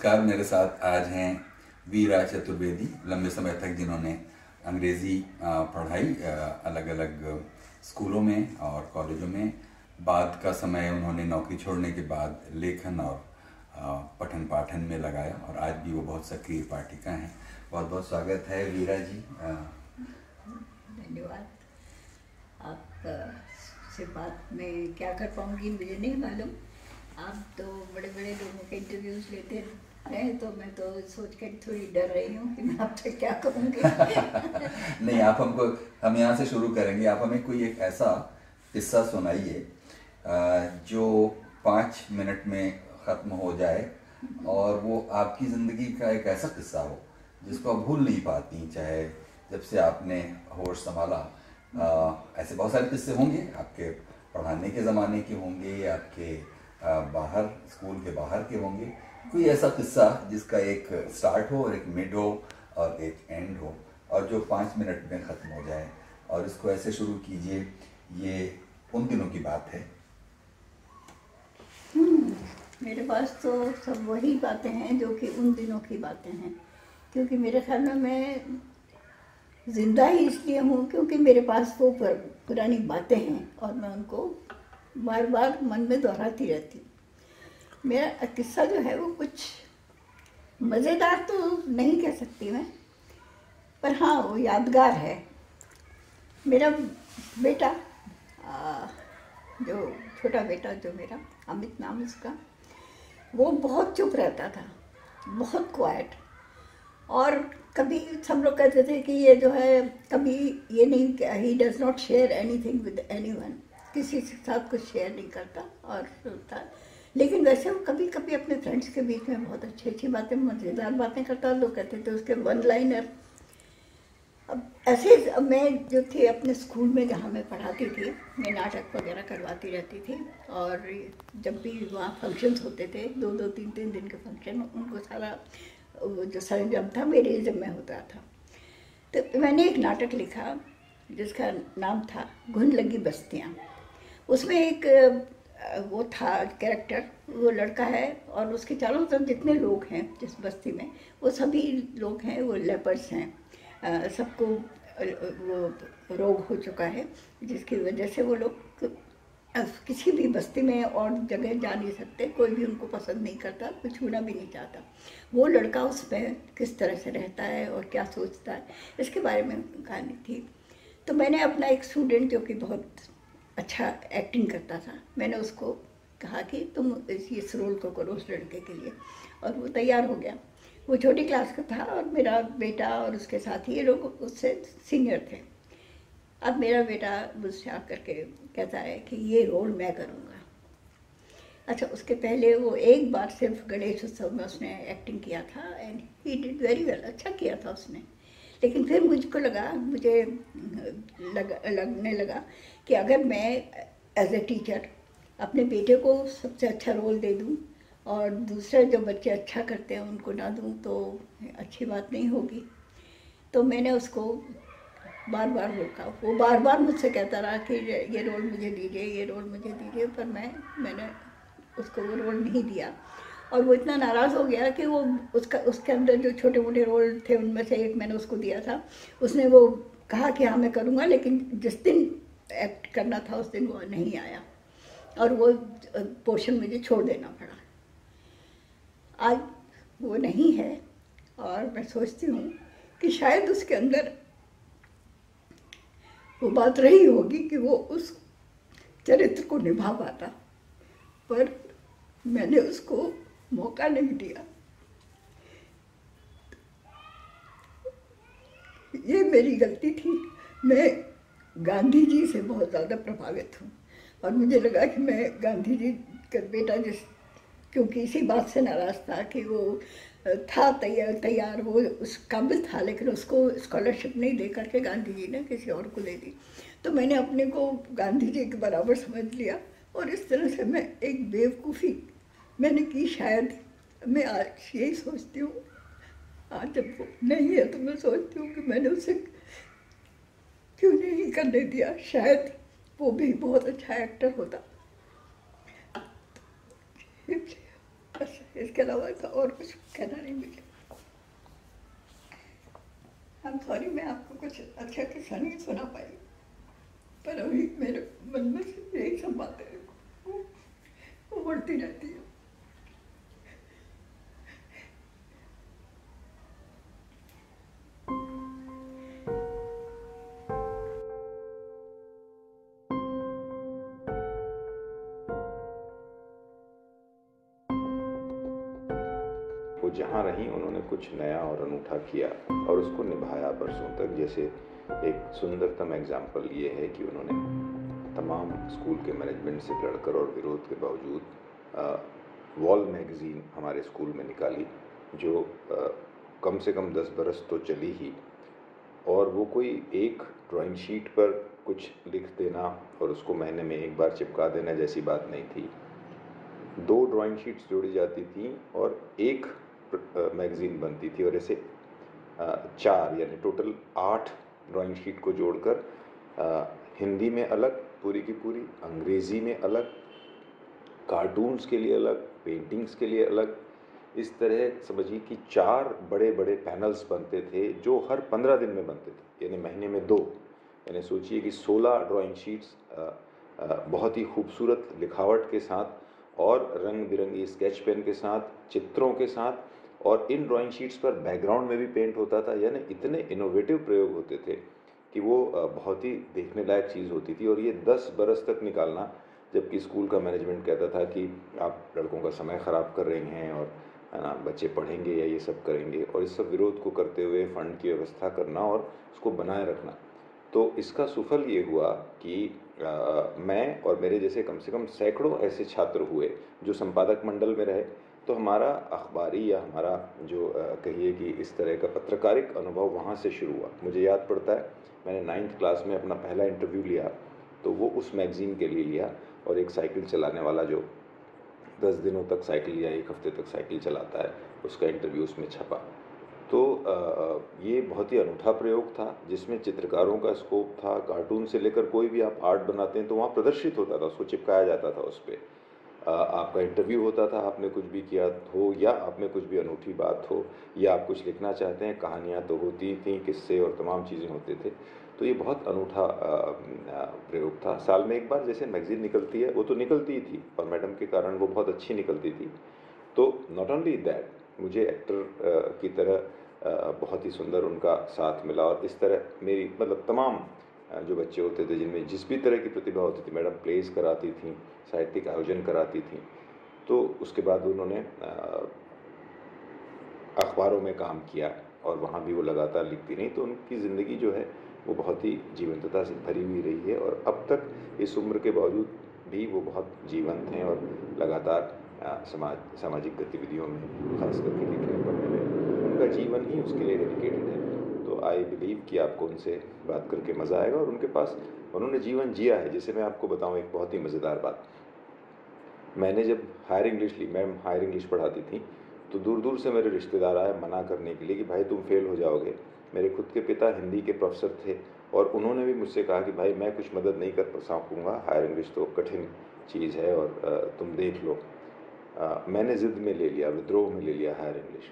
नमस्कार। मेरे साथ आज हैं वीरा चतुर्वेदी, लंबे समय तक जिन्होंने अंग्रेज़ी पढ़ाई अलग अलग स्कूलों में और कॉलेजों में। बाद का समय उन्होंने नौकरी छोड़ने के बाद लेखन और पठन पाठन में लगाया और आज भी वो बहुत सक्रिय पाठिका हैं। बहुत बहुत स्वागत है वीरा जी। धन्यवाद। आप से बात में क्या कर पाऊँगी मुझे नहीं मालूम। आप तो बड़े बड़े लोगों के इंटरव्यूज लेते हैं, तो मैं तो सोच कर थोड़ी डर रही हूँ कि मैं आपसे क्या कहूँगी। नहीं, हम यहाँ से शुरू करेंगे। आप हमें कोई एक ऐसा किस्सा सुनाइए जो 5 मिनट में ख़त्म हो जाए और वो आपकी ज़िंदगी का एक ऐसा किस्सा हो जिसको आप भूल नहीं पाती, चाहे जब से आपने होश संभाला। ऐसे बहुत सारे किस्से होंगे, आपके पढ़ाने के ज़माने के होंगे, आपके बाहर स्कूल के बाहर के होंगे। कोई ऐसा किस्सा जिसका एक स्टार्ट हो और एक मिड हो और एक एंड हो और जो 5 मिनट में ख़त्म हो जाए, और इसको ऐसे शुरू कीजिए, ये उन दिनों की बात है। मेरे पास तो सब वही बातें हैं जो कि उन दिनों की बातें हैं, क्योंकि मेरे ख्याल में मैं ज़िंदा ही इसलिए हूँ क्योंकि मेरे पास वो पुरानी बातें हैं और मैं उनको बार बार मन में दोहराती रहती हूँ। मेरा किस्सा जो है वो कुछ मज़ेदार तो नहीं कह सकती मैं, पर हाँ वो यादगार है। मेरा बेटा, जो छोटा बेटा जो मेरा, अमित नाम उसका, वो बहुत चुप रहता था, बहुत क्वाइट। और कभी सब लोग कहते थे कि ये जो है कभी ये नहीं, he does not share anything with anyone, किसी के साथ कुछ शेयर नहीं करता और था। लेकिन वैसे वो कभी कभी अपने फ्रेंड्स के बीच में बहुत अच्छी अच्छी बातें, मज़ेदार बातें करता। लोग कहते थे उसके वन लाइनर। अब ऐसे मैं जो थी अपने स्कूल में जहाँ मैं पढ़ाती थी, मैं नाटक वगैरह करवाती रहती थी और जब भी वहाँ फंक्शंस होते थे, 2-2, 3-3 दिन के फंक्शन, उनको सारा जो सरंजाम था मेरे जिम्मे होता था। तो मैंने एक नाटक लिखा जिसका नाम था घुन लगी बस्तियाँ। उसमें एक वो था कैरेक्टर, वो लड़का है और उसके चारों तरफ जितने लोग हैं जिस बस्ती में, वो सभी लोग हैं, वो लेपर्स हैं। सबको वो रोग हो चुका है जिसकी वजह से वो लोग किसी भी बस्ती में और जगह जा नहीं सकते, कोई भी उनको पसंद नहीं करता, कोई छूना भी नहीं चाहता। वो लड़का उसमें किस तरह से रहता है और क्या सोचता है, इसके बारे में कहानी थी। तो मैंने अपना एक स्टूडेंट जो कि बहुत अच्छा एक्टिंग करता था, मैंने उसको कहा कि तुम इस रोल को करो उस लड़के के लिए, और वो तैयार हो गया। वो छोटी क्लास का था और मेरा बेटा और उसके साथ ही ये लोग उससे सीनियर थे। अब मेरा बेटा मुझसे आकर के कहता है कि ये रोल मैं करूँगा। अच्छा, उसके पहले वो एक बार सिर्फ गणेश उत्सव में उसने एक्टिंग किया था and he did very well, अच्छा किया था उसने। लेकिन फिर मुझे लगने लगा कि अगर मैं एज ए टीचर अपने बेटे को सबसे अच्छा रोल दे दूं और दूसरे जो बच्चे अच्छा करते हैं उनको ना दूं तो अच्छी बात नहीं होगी। तो मैंने उसको बार बार रोका। वो बार बार मुझसे कहता रहा कि ये रोल मुझे दीजिए, ये रोल मुझे दीजिए, पर मैंने उसको वो रोल नहीं दिया। और वो इतना नाराज़ हो गया कि वो उसके अंदर जो छोटे मोटे रोल थे उनमें से एक मैंने उसको दिया था। उसने वो कहा कि हाँ मैं करूँगा, लेकिन जिस दिन एक्ट करना था उस दिन वो नहीं आया और वो पोर्शन मुझे छोड़ देना पड़ा। आज वो नहीं है और मैं सोचती हूँ कि शायद उसके अंदर वो बात रही होगी कि वो उस चरित्र को निभा पाता, पर मैंने उसको मौका नहीं दिया। ये मेरी गलती थी। मैं गांधी जी से बहुत ज़्यादा प्रभावित हूँ और मुझे लगा कि मैं गांधी जी का बेटा क्योंकि इसी बात से नाराज़ था कि वो था तैयार वो उस काबिल था, लेकिन उसको स्कॉलरशिप नहीं दे करके गांधी जी ने किसी और को दे दी। तो मैंने अपने को गांधी जी के बराबर समझ लिया और इस तरह से मैं एक बेवकूफ़ी मैंने की। शायद मैं आज यही सोचती हूँ, आज जब वो नहीं है तो मैं सोचती हूँ कि मैंने उसे क्यों नहीं करने दिया। शायद वो भी बहुत अच्छा एक्टर होता। बस इसके अलावा तो और कुछ कहना नहीं मुझे। I'm सॉरी, मैं आपको कुछ अच्छा किस्सा नहीं सुना पाई, पर अभी मेरे मन में से यही सब बातें वो बढ़ती रहती है। वो जहाँ रहीं उन्होंने कुछ नया और अनूठा किया और उसको निभाया बरसों तक। जैसे एक सुंदरतम एग्जाम्पल ये है कि उन्होंने तमाम स्कूल के मैनेजमेंट से लड़कर और विरोध के बावजूद वॉल मैगज़ीन हमारे स्कूल में निकाली, जो कम से कम 10 बरस तो चली ही। और वो कोई एक ड्राइंग शीट पर कुछ लिख देना और उसको महीने में एक बार चिपका देना जैसी बात नहीं थी। 2 ड्राइंग शीट्स जोड़ी जाती थी और एक मैगज़ीन बनती थी, और ऐसे 4 यानी टोटल 8 ड्राइंग शीट को जोड़कर हिंदी में अलग पूरी की पूरी, अंग्रेज़ी में अलग, कार्टून्स के लिए अलग, पेंटिंग्स के लिए अलग, इस तरह समझिए कि 4 बड़े बड़े पैनल्स बनते थे जो हर 15 दिन में बनते थे, यानी महीने में 2। यानी सोचिए कि 16 ड्राइंग शीट्स बहुत ही खूबसूरत लिखावट के साथ और रंग बिरंगी स्केच पेन के साथ, चित्रों के साथ, और इन ड्राइंग शीट्स पर बैकग्राउंड में भी पेंट होता था। यानी इतने इनोवेटिव प्रयोग होते थे कि वो बहुत ही देखने लायक चीज़ होती थी। और ये 10 बरस तक निकालना, जबकि स्कूल का मैनेजमेंट कहता था कि आप लड़कों का समय ख़राब कर रहे हैं और है ना, बच्चे पढ़ेंगे या ये सब करेंगे, और इस सब विरोध को करते हुए फ़ंड की व्यवस्था करना और उसको बनाए रखना। तो इसका सुफल ये हुआ कि मैं और मेरे जैसे कम से कम सैकड़ों ऐसे छात्र हुए जो संपादक मंडल में रहे। तो हमारा अखबारी या हमारा जो कहिए कि इस तरह का पत्रकारिक अनुभव वहाँ से शुरू हुआ। मुझे याद पड़ता है, मैंने 9th क्लास में अपना पहला इंटरव्यू लिया, तो वो उस मैगज़ीन के लिए लिया, और एक साइकिल चलाने वाला जो 10 दिनों तक साइकिल या 1 हफ्ते तक साइकिल चलाता है, उसका इंटरव्यू उसमें छपा। तो ये बहुत ही अनूठा प्रयोग था जिसमें चित्रकारों का स्कोप था। कार्टून से लेकर कोई भी आप आर्ट बनाते हैं तो वहाँ प्रदर्शित होता था, उसको चिपकाया जाता था उस पर। आपका इंटरव्यू होता था, आपने कुछ भी किया हो या आप में कुछ भी अनूठी बात हो या आप कुछ लिखना चाहते हैं, कहानियाँ तो होती थी, किस्से और तमाम चीज़ें होते थे। तो ये बहुत अनूठा प्रयोग था। साल में एक बार जैसे मैगज़ीन निकलती है, वो तो निकलती ही थी और मैडम के कारण वो बहुत अच्छी निकलती थी। तो नॉट ओनली दैट, मुझे एक्टर की तरह बहुत ही सुंदर उनका साथ मिला, और इस तरह मेरी मतलब तमाम जो बच्चे होते थे जिनमें जिस भी तरह की प्रतिभा होती थी, मैडम प्लेस कराती थी, साहित्यिक आयोजन कराती थी। तो उसके बाद उन्होंने अखबारों में काम किया और वहाँ भी वो लगातार लिखती रहीं। तो उनकी ज़िंदगी जो है वो बहुत ही जीवंतता से भरी हुई रही है, और अब तक इस उम्र के बावजूद भी वो बहुत जीवंत हैं और लगातार सामाजिक गतिविधियों में, खास करके लिखने पढ़ने में, उनका जीवन ही उसके लिए डेडिकेटेड है। तो आई बिलीव कि आपको उनसे बात करके मज़ा आएगा, और उनके पास उन्होंने जीवन जिया है। जैसे मैं आपको बताऊं एक बहुत ही मज़ेदार बात, मैंने जब हायर इंग्लिश ली, मैम हायर इंग्लिश पढ़ाती थी, तो दूर दूर से मेरे रिश्तेदार आए मना करने के लिए कि भाई तुम फेल हो जाओगे। मेरे खुद के पिता हिंदी के प्रोफेसर थे और उन्होंने भी मुझसे कहा कि भाई मैं कुछ मदद नहीं कर सकूँगा, हायर इंग्लिश तो कठिन चीज़ है और तुम देख लो। मैंने ज़िद में ले लिया, विद्रोह में ले लिया हायर इंग्लिश।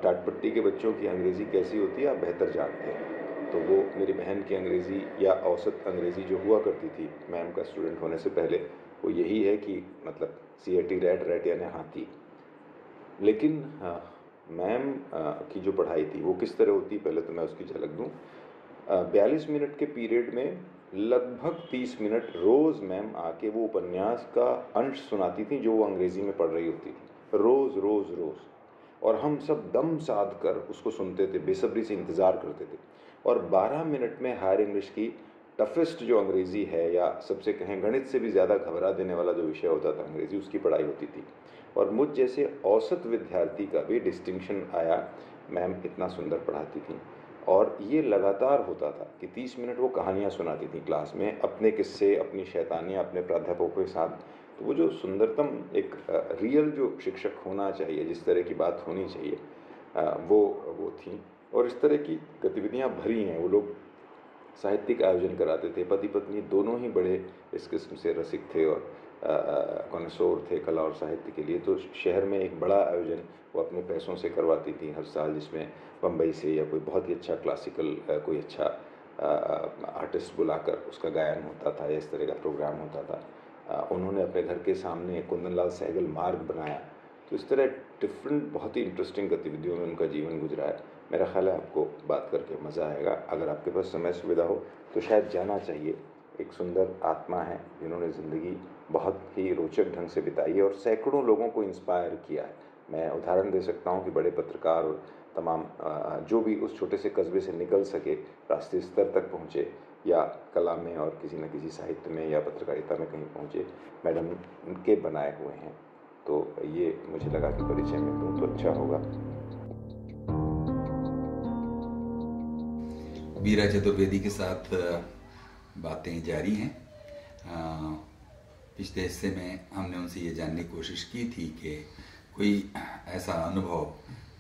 टाटपट्टी के बच्चों की अंग्रेज़ी कैसी होती है आप बेहतर जानते हैं। तो वो मेरी बहन की अंग्रेज़ी या औसत अंग्रेज़ी जो हुआ करती थी मैम का स्टूडेंट होने से पहले, वो यही है कि मतलब CAT रैट, रैट यानी हाथी। लेकिन मैम की जो पढ़ाई थी वो किस तरह होती, पहले तो मैं उसकी झलक दूँ। 42 मिनट के पीरियड में लगभग 30 मिनट रोज़ मैम आके वो उपन्यास का अंश सुनाती थी जो वो अंग्रेज़ी में पढ़ रही होती थी, रोज़ रोज़ रोज़। और हम सब दम साध कर उसको सुनते थे, बेसब्री से इंतज़ार करते थे। और 12 मिनट में हायर इंग्लिश की टफेस्ट जो अंग्रेज़ी है, या सबसे कहें गणित से भी ज़्यादा घबरा देने वाला जो विषय होता था अंग्रेज़ी, उसकी पढ़ाई होती थी। और मुझ जैसे औसत विद्यार्थी का भी डिस्टिंक्शन आया, मैम इतना सुंदर पढ़ाती थी। और ये लगातार होता था कि 30 मिनट वो कहानियाँ सुनाती थी क्लास में, अपने किस्से, अपनी शैतानियाँ अपने प्राध्यापकों के साथ। तो वो जो सुंदरतम एक रियल जो शिक्षक होना चाहिए, जिस तरह की बात होनी चाहिए, वो थी। और इस तरह की गतिविधियाँ भरी हैं। वो लोग साहित्यिक आयोजन कराते थे, पति पत्नी दोनों ही बड़े इस किस्म से रसिक थे और कॉन्सोर थे कला और साहित्य के लिए। तो शहर में एक बड़ा आयोजन वो अपने पैसों से करवाती थी हर साल, जिसमें बम्बई से या कोई बहुत ही अच्छा क्लासिकल कोई अच्छा आर्टिस्ट बुलाकर उसका गायन होता था या इस तरह का प्रोग्राम होता था। उन्होंने अपने घर के सामने कुंदनलाल सहगल मार्ग बनाया। तो इस तरह डिफरेंट बहुत ही इंटरेस्टिंग गतिविधियों में उनका जीवन गुजरा है। मेरा ख्याल है आपको बात करके मज़ा आएगा। अगर आपके पास समय सुविधा हो तो शायद जाना चाहिए। एक सुंदर आत्मा है जिन्होंने ज़िंदगी बहुत ही रोचक ढंग से बिताई है और सैकड़ों लोगों को इंस्पायर किया है। मैं उदाहरण दे सकता हूँ कि बड़े पत्रकार और तमाम जो भी उस छोटे से कस्बे से निकल सके, राष्ट्रीय स्तर तक पहुँचे या कला में और किसी न किसी साहित्य में या पत्रकारिता में कहीं पहुँचे, मैडम उनके बनाए हुए हैं। तो ये मुझे लगा कि परिचय में दूँ तो अच्छा होगा। वीरा चतुर्वेदी के साथ बातें जारी हैं। पिछले हिस्से में हमने उनसे ये जानने की कोशिश की थी कि कोई ऐसा अनुभव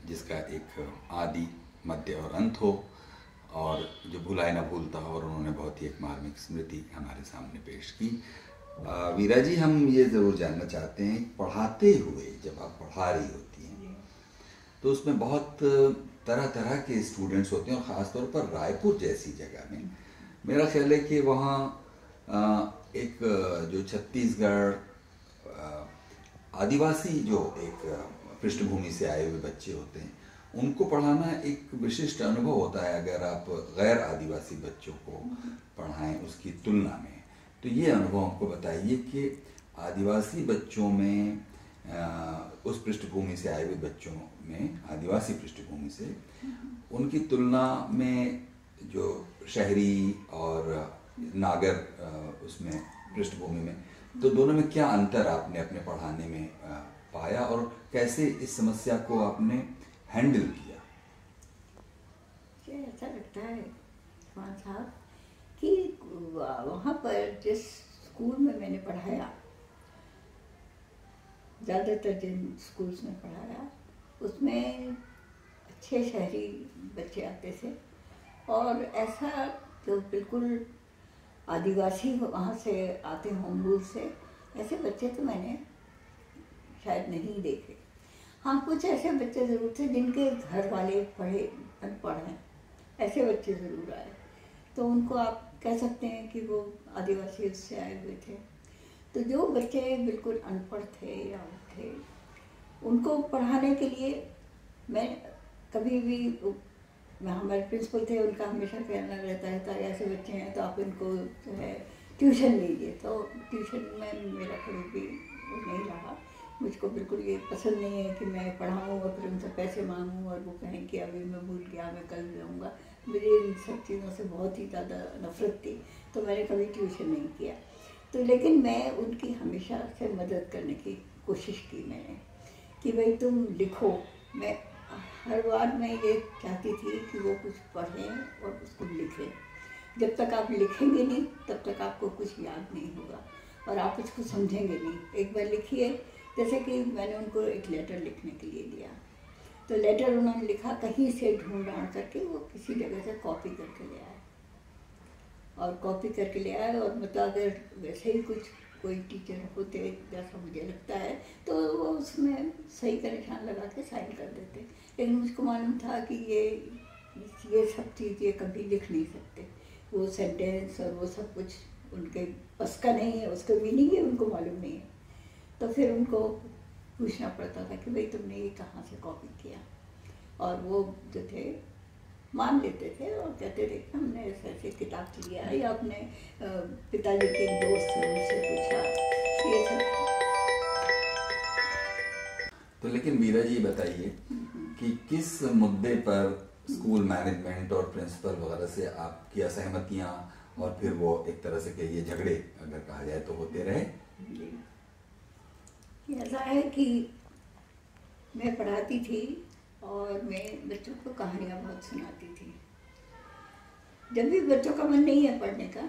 जिसका एक आदि, मध्य और अंत हो और जो भुलाए ना भूलता हो, और उन्होंने बहुत ही एक मार्मिक स्मृति हमारे सामने पेश की। वीरा जी, हम ये ज़रूर जानना चाहते हैं, पढ़ाते हुए जब आप पढ़ा रही होती हैं तो उसमें बहुत तरह तरह के स्टूडेंट्स होते हैं, और ख़ास तौर पर रायपुर जैसी जगह में मेरा ख्याल है कि वहाँ एक जो छत्तीसगढ़ आदिवासी जो एक पृष्ठभूमि से आए हुए बच्चे होते हैं, उनको पढ़ाना एक विशिष्ट अनुभव होता है अगर आप गैर आदिवासी बच्चों को पढ़ाएं उसकी तुलना में। तो ये अनुभव हमको बताइए कि आदिवासी बच्चों में, उस पृष्ठभूमि से आए हुए बच्चों में, आदिवासी पृष्ठभूमि से, उनकी तुलना में जो शहरी और नागर उसमें पृष्ठभूमि में, तो दोनों में क्या अंतर आपने अपने पढ़ाने में पाया और कैसे इस समस्या को आपने हैंडल किया? मुझे ऐसा लगता है खान साहब कि वहाँ पर जिस स्कूल में मैंने पढ़ाया, ज़्यादातर जिन स्कूल्स में पढ़ाया उसमें अच्छे शहरी बच्चे आते थे, और ऐसा जो बिल्कुल आदिवासी वहाँ से आते होम रूल से, ऐसे बच्चे तो मैंने शायद नहीं देखे। हाँ, कुछ ऐसे बच्चे ज़रूर थे जिनके घर वाले पढ़े अनपढ़ हैं, ऐसे बच्चे ज़रूर आए, तो उनको आप कह सकते हैं कि वो आदिवासी उससे आए हुए थे। तो जो बच्चे बिल्कुल अनपढ़ थे या थे, उनको पढ़ाने के लिए मैं कभी भी, हमारे प्रिंसिपल थे, उनका हमेशा कहना रहता है ऐसे बच्चे हैं तो आप इनको जो है ट्यूशन लीजिए। तो ट्यूशन में मेरा कभी भी नहीं रहा। मुझको बिल्कुल ये पसंद नहीं है कि मैं पढ़ाऊँ और फिर उनसे पैसे मांगूँ और वो कहें कि अभी मैं भूल गया, मैं कल जाऊँगा। मुझे इन सब चीज़ों से बहुत ही ज़्यादा नफरत थी, तो मैंने कभी ट्यूशन नहीं किया। तो लेकिन मैं उनकी हमेशा से मदद करने की कोशिश की मैंने, कि भाई तुम लिखो। मैं हर बार मैं ये चाहती थी कि वो कुछ पढ़ें और उसको लिखें। जब तक आप लिखेंगे नहीं तब तक आपको कुछ याद नहीं होगा और आप उसको समझेंगे नहीं। एक बार लिखिए, जैसे कि मैंने उनको एक लेटर लिखने के लिए दिया, तो लेटर उन्होंने लिखा, कहीं से ढूंढ ढांढ करके वो किसी जगह से कॉपी करके ले आए, और कॉपी करके ले आए। और मतलब अगर वैसे ही कुछ कोई टीचर होते जैसा मुझे लगता है तो वो उसमें सही का निशान लगा के साइन कर देते, लेकिन मुझको मालूम था कि ये सब चीज़ें कभी लिख नहीं सकते। वो सेंटेंस और वो सब कुछ उनके बस का नहीं है, उसका मीनिंग ही उनको मालूम नहीं है। तो फिर उनको पूछना पड़ता था कि भाई तुमने ये कहाँ से कॉपी किया, और वो जो थे मान लेते थे और कहते थे कि हमने ऐसे किताब से लिया है, या अपने पिताजी के दोस्त से उनसे पूछा, ये सब। तो लेकिन वीरा जी बताइए कि किस मुद्दे पर स्कूल मैनेजमेंट और प्रिंसिपल वगैरह से आपकी असहमतियां और फिर वो एक तरह से कहिए झगड़े अगर कहा जाए तो होते रहे? ऐसा है कि मैं पढ़ाती थी और मैं बच्चों को कहानियाँ बहुत सुनाती थी। जब भी बच्चों का मन नहीं है पढ़ने का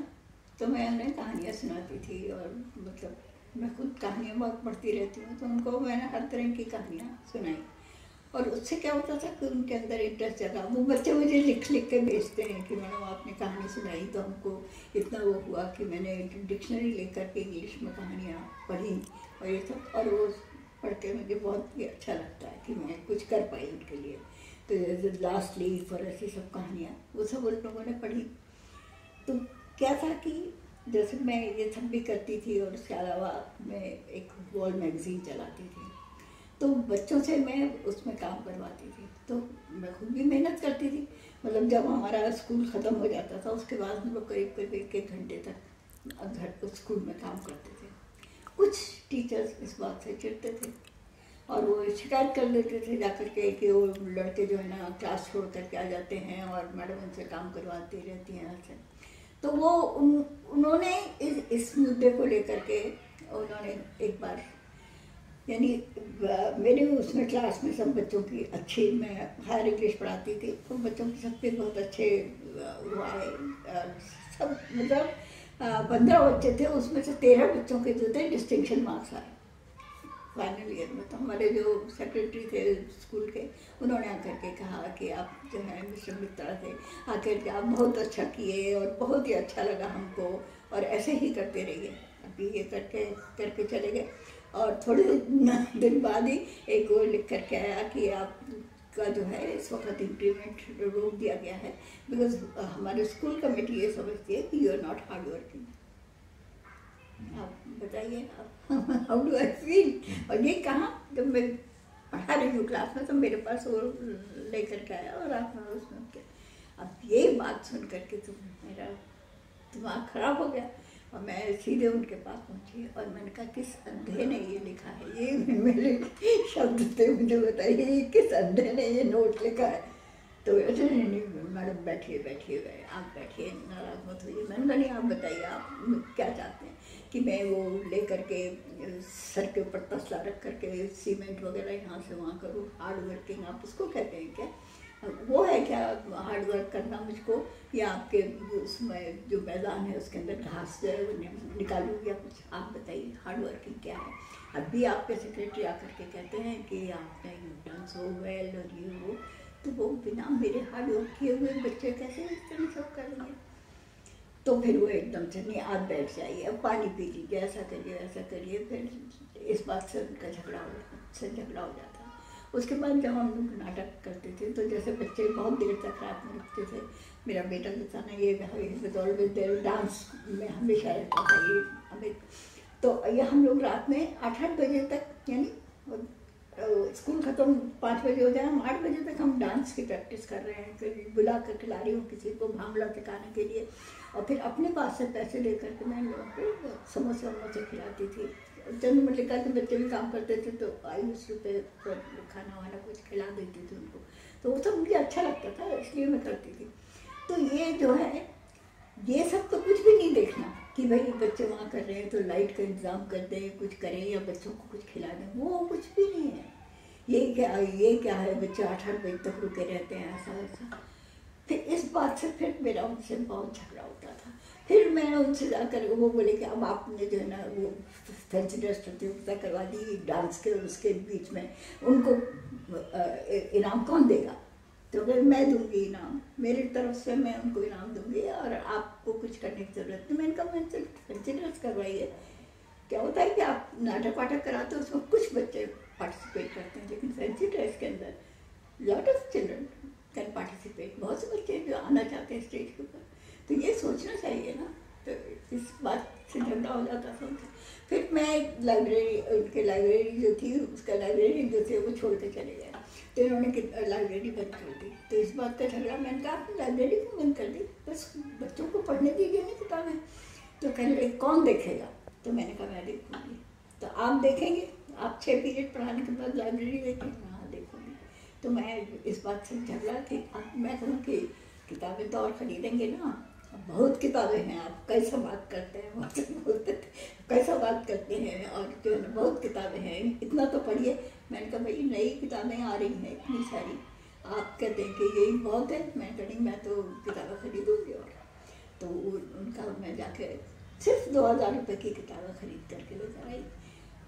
तो मैं उन्हें कहानियाँ सुनाती थी, और मतलब मैं खुद कहानियाँ बहुत पढ़ती रहती हूँ, तो उनको मैंने हर तरह की कहानियाँ सुनाई। और उससे क्या होता था कि उनके अंदर इंटरेस्ट जगा। वो बच्चे मुझे लिख लिख के भेजते हैं कि मैडम आपने कहानी सुनाई तो हमको इतना वो हुआ कि मैंने डिक्शनरी लेकर के इंग्लिश में कहानियाँ पढ़ी और ये सब, और वो पढ़ के मुझे बहुत ही अच्छा लगता है कि मैं कुछ कर पाई उनके लिए। तो जैसे लास्ट लीफ और ऐसी सब कहानियाँ वो सब उन लोगों ने पढ़ी। तो क्या था कि जैसे मैं ये सब भी करती थी और उसके अलावा मैं एक वॉल मैगज़ीन चलाती थी, तो बच्चों से मैं उसमें काम करवाती थी। तो मैं खुद भी मेहनत करती थी। मतलब जब हमारा स्कूल ख़त्म हो जाता था उसके बाद हम लोग करीब करीब 1 घंटे तक घर स्कूल में काम करते थे। कुछ टीचर्स इस बात से चिढ़ते थे और वो शिकायत कर देते थे जाकर के कि वो लड़के जो है ना क्लास छोड़ करके आ जाते हैं और मैडम उनसे काम करवाती रहती हैं ऐसे। तो वो उन्होंने इस मुद्दे को लेकर के उन्होंने एक बार, यानी मेरे उसमें क्लास में सब बच्चों की अच्छी, मैं हायर इंग्लिश पढ़ाती थी तो बच्चों की सबके बहुत अच्छे वो आए सब। मतलब 15 बच्चे थे, उसमें से 13 बच्चों के जो थे डिस्टिंक्शन मार्क्स आए फाइनल ईयर में। तो हमारे जो सेक्रेटरी थे स्कूल के, उन्होंने आकर के कहा कि आप जो है मिस्टर मित्रा थे, आकर के आप बहुत अच्छा किए और बहुत ही अच्छा लगा हमको और ऐसे ही करते रहिए। अभी ये करके चले गए और थोड़े दिन बाद ही एक वो लिख करके आया कि आपका जो है इस वक्त इंक्रीमेंट रोक दिया गया है बिकॉज हमारे स्कूल कमेटी ये समझती है कि you are not hard working. आप बताइए हाउ डू आई फील। और ये कहाँ, जब मैं पढ़ा रही हूँ क्लास में तो मेरे पास वो लेकर के आया और आप उसमें के, अब ये बात सुन करके तो मेरा दिमाग खराब हो गया और मैं सीधे उनके पास पहुंची और मैंने कहा किस अंधे ने ये लिखा है, ये मेरे शब्द थे, मुझे बताइए ये किस अंधे ने ये नोट लिखा है। तो नहीं मैडम बैठिए आप बैठिए, नाराज मत होइए। मैंने कहा नहीं आप बताइए आप क्या चाहते हैं कि मैं वो ले करके सर के ऊपर तसला रख करके सीमेंट वगैरह यहाँ से वहाँ करूँ। हार्ड वर्किंग आप उसको कहते हैं क्या? वो है क्या हार्ड वर्क करना मुझको, या आपके उसमें जो मैदान है उसके अंदर घास जो है वो निकालूँ या कुछ? आप बताइए हार्ड वर्किंग क्या है। अभी आपके सेक्रेटरी आकर के कहते हैं कि आपने डन सो वेल और ये वो, तो वो बिना मेरे हार्ड वर्क किए हुए बच्चे कैसे इस तरह सब करेंगे? तो फिर वो एकदम से नहीं आप बैठ जाइए, अब पानी पी लीजिए, ऐसा करिए। फिर इस बात से उनका झगड़ा हो जाता। उसके बाद जब हम लोग नाटक करते थे तो जैसे बच्चे बहुत देर तक रात में रुकते थे, मेरा बेटा जो था ना ये डांस में हमेशा रहता था ये हमें। तो ये हम लोग रात में 8-8 बजे तक, यानी स्कूल ख़त्म 5 बजे हो जाए, हम 8 बजे तक हम डांस की प्रैक्टिस कर रहे हैं। फिर बुला कर खिला रही हूँ किसी को भांगड़ा सिखाने के लिए और फिर अपने पास से पैसे लेकर के मैं लोगों को समोसे खिलाती थी। चंद मल्लिका के बच्चे भी काम करते थे तो 20 रुपये पर खाना वाना कुछ खिला देती थी उनको, तो वो सब मुझे अच्छा लगता था इसलिए मैं करती थी। तो ये जो है ये सब तो कुछ भी नहीं देखना कि भाई बच्चे वहाँ कर रहे हैं तो लाइट का इंतज़ाम कर दें, कुछ करें या बच्चों को कुछ खिला दें, वो कुछ भी नहीं है। ये क्या है बच्चे 8-8 बजे तक रुके रहते हैं ऐसा। फिर इस बात से फिर मेरा उनसे बहुत झगड़ा होता था। फिर मैंने उनसे जाकर वो बोले कि अब आपने जो है ना वो फैंसी ड्रेस प्रतियोगिता करवा दी डांस के, उसके बीच में उनको इनाम कौन देगा? तो फिर मैं दूंगी इनाम, मेरी तरफ से मैं उनको इनाम दूंगी और आपको कुछ करने की ज़रूरत नहीं। मैंने कहा मैं फैंसी ड्रेस करवाइए। क्या होता है कि आप नाटक वाटक कराते हो उसमें कुछ बच्चे पार्टिसिपेट करते हैं, लेकिन फैंसी ड्रेस के अंदर lot of children can participate, बहुत से बच्चे जो आना चाहते हैं स्टेज के ऊपर। तो ये सोचना चाहिए ना। तो इस बात से झगड़ा हो जाता था उनसे। फिर मैं लाइब्रेरी, उनके लाइब्रेरी जो थी उसका लाइब्रेरी जो थे वो छोड़ के चले गए, तो इन्होंने लाइब्रेरी बंद कर दी। तो इस बात का झगड़ा, मैंने कहा आपने लाइब्रेरी क्यों बंद कर दी? बस बच्चों को पढ़ने दीजिए ना किताबें। तो कहने लगे कौन देखेगा? तो मैंने कहा मैं देखूँगी। तो आप देखेंगे? आप 6 पीरियड पढ़ाने के बाद लाइब्रेरी देखेंगे? हाँ देखूँगी। तो मैं इस बात से झगड़ा कि मैं कहूँ कि किताबें तो और ख़रीदेंगे ना, बहुत किताबें हैं, आप कैसा बात करते हैं, बोलते कैसा बात करते हैं, और जो है बहुत किताबें हैं, इतना तो पढ़िए। मैंने कहा भाई नई किताबें आ रही हैं इतनी सारी, आप कहते हैं कि यही बहुत है। मैं कहीं मैं तो किताबें खरीदूँगी। और तो उनका मैं जाके सिर्फ 2000 रुपये की किताबें खरीद करके लेकर आई।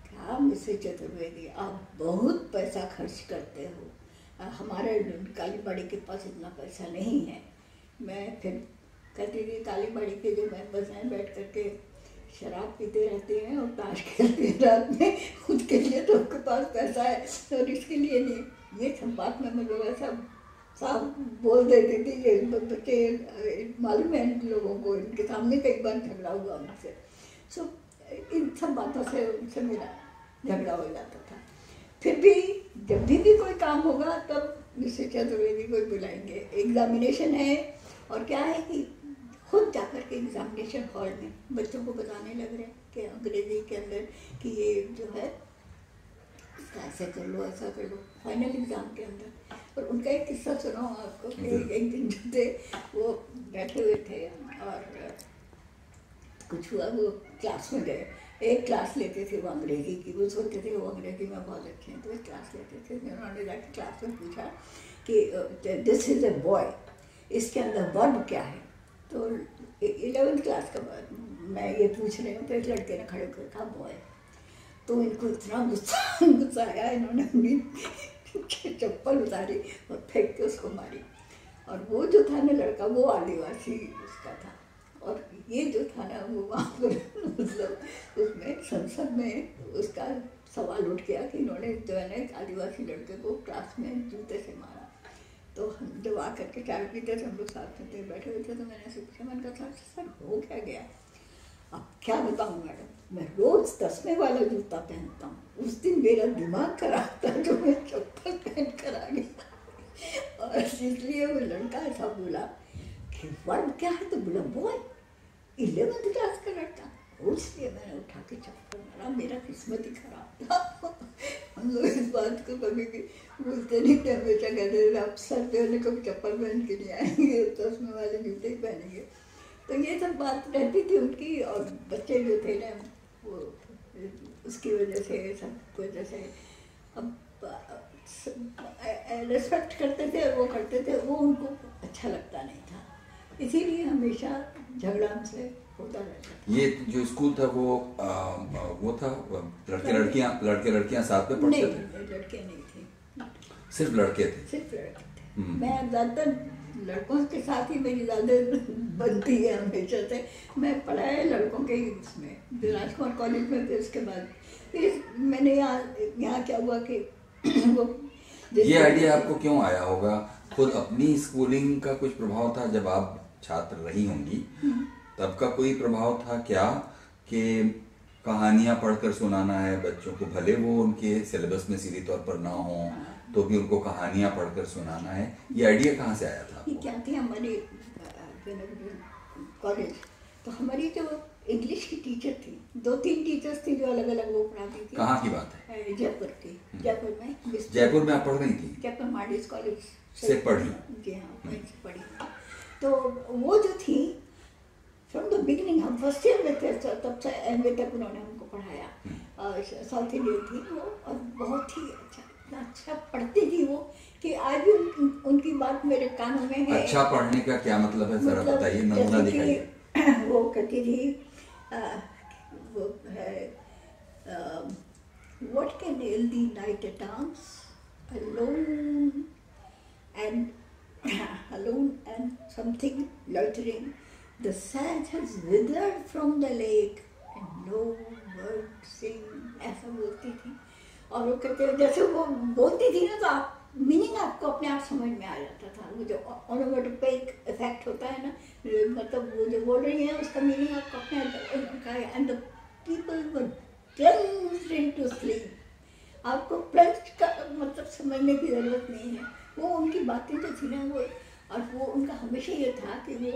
क्या मिसेस चतुर्वेदी आप बहुत पैसा खर्च करते हो, हमारे काली बाड़ी के पास इतना पैसा नहीं है। मैं फिर कहती थी काली बाड़ी के जो मेंबर्स हैं बैठ करके शराब पीते रहते हैं और ताश खेलते हैं रात में, उसके लिए तो उनके पास पैसा है और इसके लिए नहीं। ये सब बात में मतलब ऐसा साफ बोल देती थी। ये बच्चे मालूम है इन लोगों को, इनके सामने कई बार झगड़ा हुआ उनसे। सो इन सब बातों से उनसे मेरा झगड़ा हो जाता था। फिर भी जब भी कोई काम होगा तब मिस्टर चतुर्वेदी को बुलाएंगे। एग्जामिनेशन है और क्या है कि खुद जाकर के एग्जामिनेशन हॉल में बच्चों को बताने लग रहे हैं कि अंग्रेजी के अंदर कि ये जो है ऐसा कर लो ऐसा कर लो फाइनल एग्जाम के अंदर। और उनका एक किस्सा सुनाऊँ आपको कि एक दिन जो थे वो बैठे हुए थे और कुछ हुआ, वो क्लास में गए। एक क्लास लेते थे वो अंग्रेजी की, वो सोचते थे वो अंग्रेजी में बहुत अच्छे हैं, तो एक क्लास लेते थे। उन्होंने जाकर क्लास में पूछा कि दिस इज़ अ बॉय, इसके अंदर वर्ब क्या है। तो 11th क्लास का मैं ये पूछ रही हूँ तो एक लड़के ने खड़े होकर कहा बॉय। तो इनको इतना गुस्सा आया, इन्होंने अपनी चप्पल उतारी और फेंक के उसको मारी। और वो जो था ना लड़का वो आदिवासी उसका था, और ये जो था ना वो वहाँ पर मतलब उसमें संसद में उसका सवाल उठ गया कि इन्होंने जो है ना एक आदिवासी लड़के को क्लास में जूते से मारा। तो हम जब आ करके चाय पीते थे हम लोग साथ में थे, बैठे हुए थे, तो मैंने ऐसे पूछा, मैंने कहा सर हो क्या गया। अब क्या बताऊँ मैडम, मैं रोज़ 10वें वाला जूता पहनता हूँ, उस दिन मेरा दिमाग खराब था जो मैं चप्पल पहन कर आ गया। और इसलिए वो लड़का ऐसा बोला कि वर्ड क्या है, तो बोला बॉय 11th क्लास का लड़का। उसलिए मैंने उठा के चप्पल मारा, मेरा किस्मत ही खराब था। हम लोग इस बात को कभी भी भूलते नहीं थे, हमेशा कहते थे आप सर पे होने कभी चप्पल पहन के नहीं आएंगे, 10वें वाले जूते ही पहनेंगे। तो ये सब बात रहती थी उनकी। और बच्चे जो थे ना वो उसकी वजह से सब वजह से अब रिस्पेक्ट करते थे और वो करते थे, वो उनको अच्छा लगता नहीं था, इसीलिए हमेशा झगड़ा हमसे होता रहता। ये जो स्कूल था वो था लड़के लड़कियां साथ में पढ़ते थे? लड़के नहीं थे, सिर्फ लड़के थे। सिर्फ लड़के थे। मैं ज़्यादातर लड़कों के साथ ही मेरी ज़्यादा बनती है हमेशा से। मैं पढ़ा है लड़कों के इसमें राजकुमार कॉलेज में, फिर उसके बाद फिर मैंने यहाँ क्या हुआ कि वो ये आइडिया आपको क्यों आया होगा? खुद अपनी स्कूलिंग का कुछ प्रभाव था? जब आप छात्र रही होंगी तब का कोई प्रभाव था क्या कि कहानियां पढ़कर सुनाना है बच्चों को, भले वो उनके सिलेबस में सीधे तौर पर ना हो तो भी उनको कहानियां पढ़कर सुनाना है? ये आइडिया कहाँ से आया था? ये क्या थी हमारी कॉलेज, तो हमारी जो इंग्लिश की टीचर थी, 2-3 टीचर्स थी जो अलग अलग वो पढ़ाती थी। कहाँ की बात है? जयपुर की। जयपुर में। जयपुर में आप पढ़ रही थी? जयपुर मार्डिस कॉलेज से पढ़ी? जी हाँ, वहीं से पढ़ी। तो वो जो थी फ्रॉम द बिगिनिंग, हम फर्स्ट ईयर में थे तब से एमए तक उन्होंने हमको पढ़ाया। साउथ इंडियन थी वो, और बहुत ही अच्छा पढ़ती थी वो कि आज भी उनकी बात मेरे कानों में है। अच्छा पढ़ने का क्या मतलब है, जरा बताइए, नमूना दिखाइए। वो कहती थी वो है what can ail thee knight at arms alone and something loitering, the sand has withered from the lake and no bird sing, ऐसा बोलती थी। और वो कहते जैसे वो बोलती थी ना तो आप मीनिंग आपको अपने आप समझ में आ जाता था। वो जो ओनोमेटोपेइक इफेक्ट होता है ना, मतलब वो जो बोल रही है उसका मीनिंग आपको अपने आप। And the people were plunged into sleep। आपको प्लंज का मतलब समझने की जरूरत नहीं है। वो उनकी बातें जो थी ना वो, और वो उनका हमेशा ये था कि वो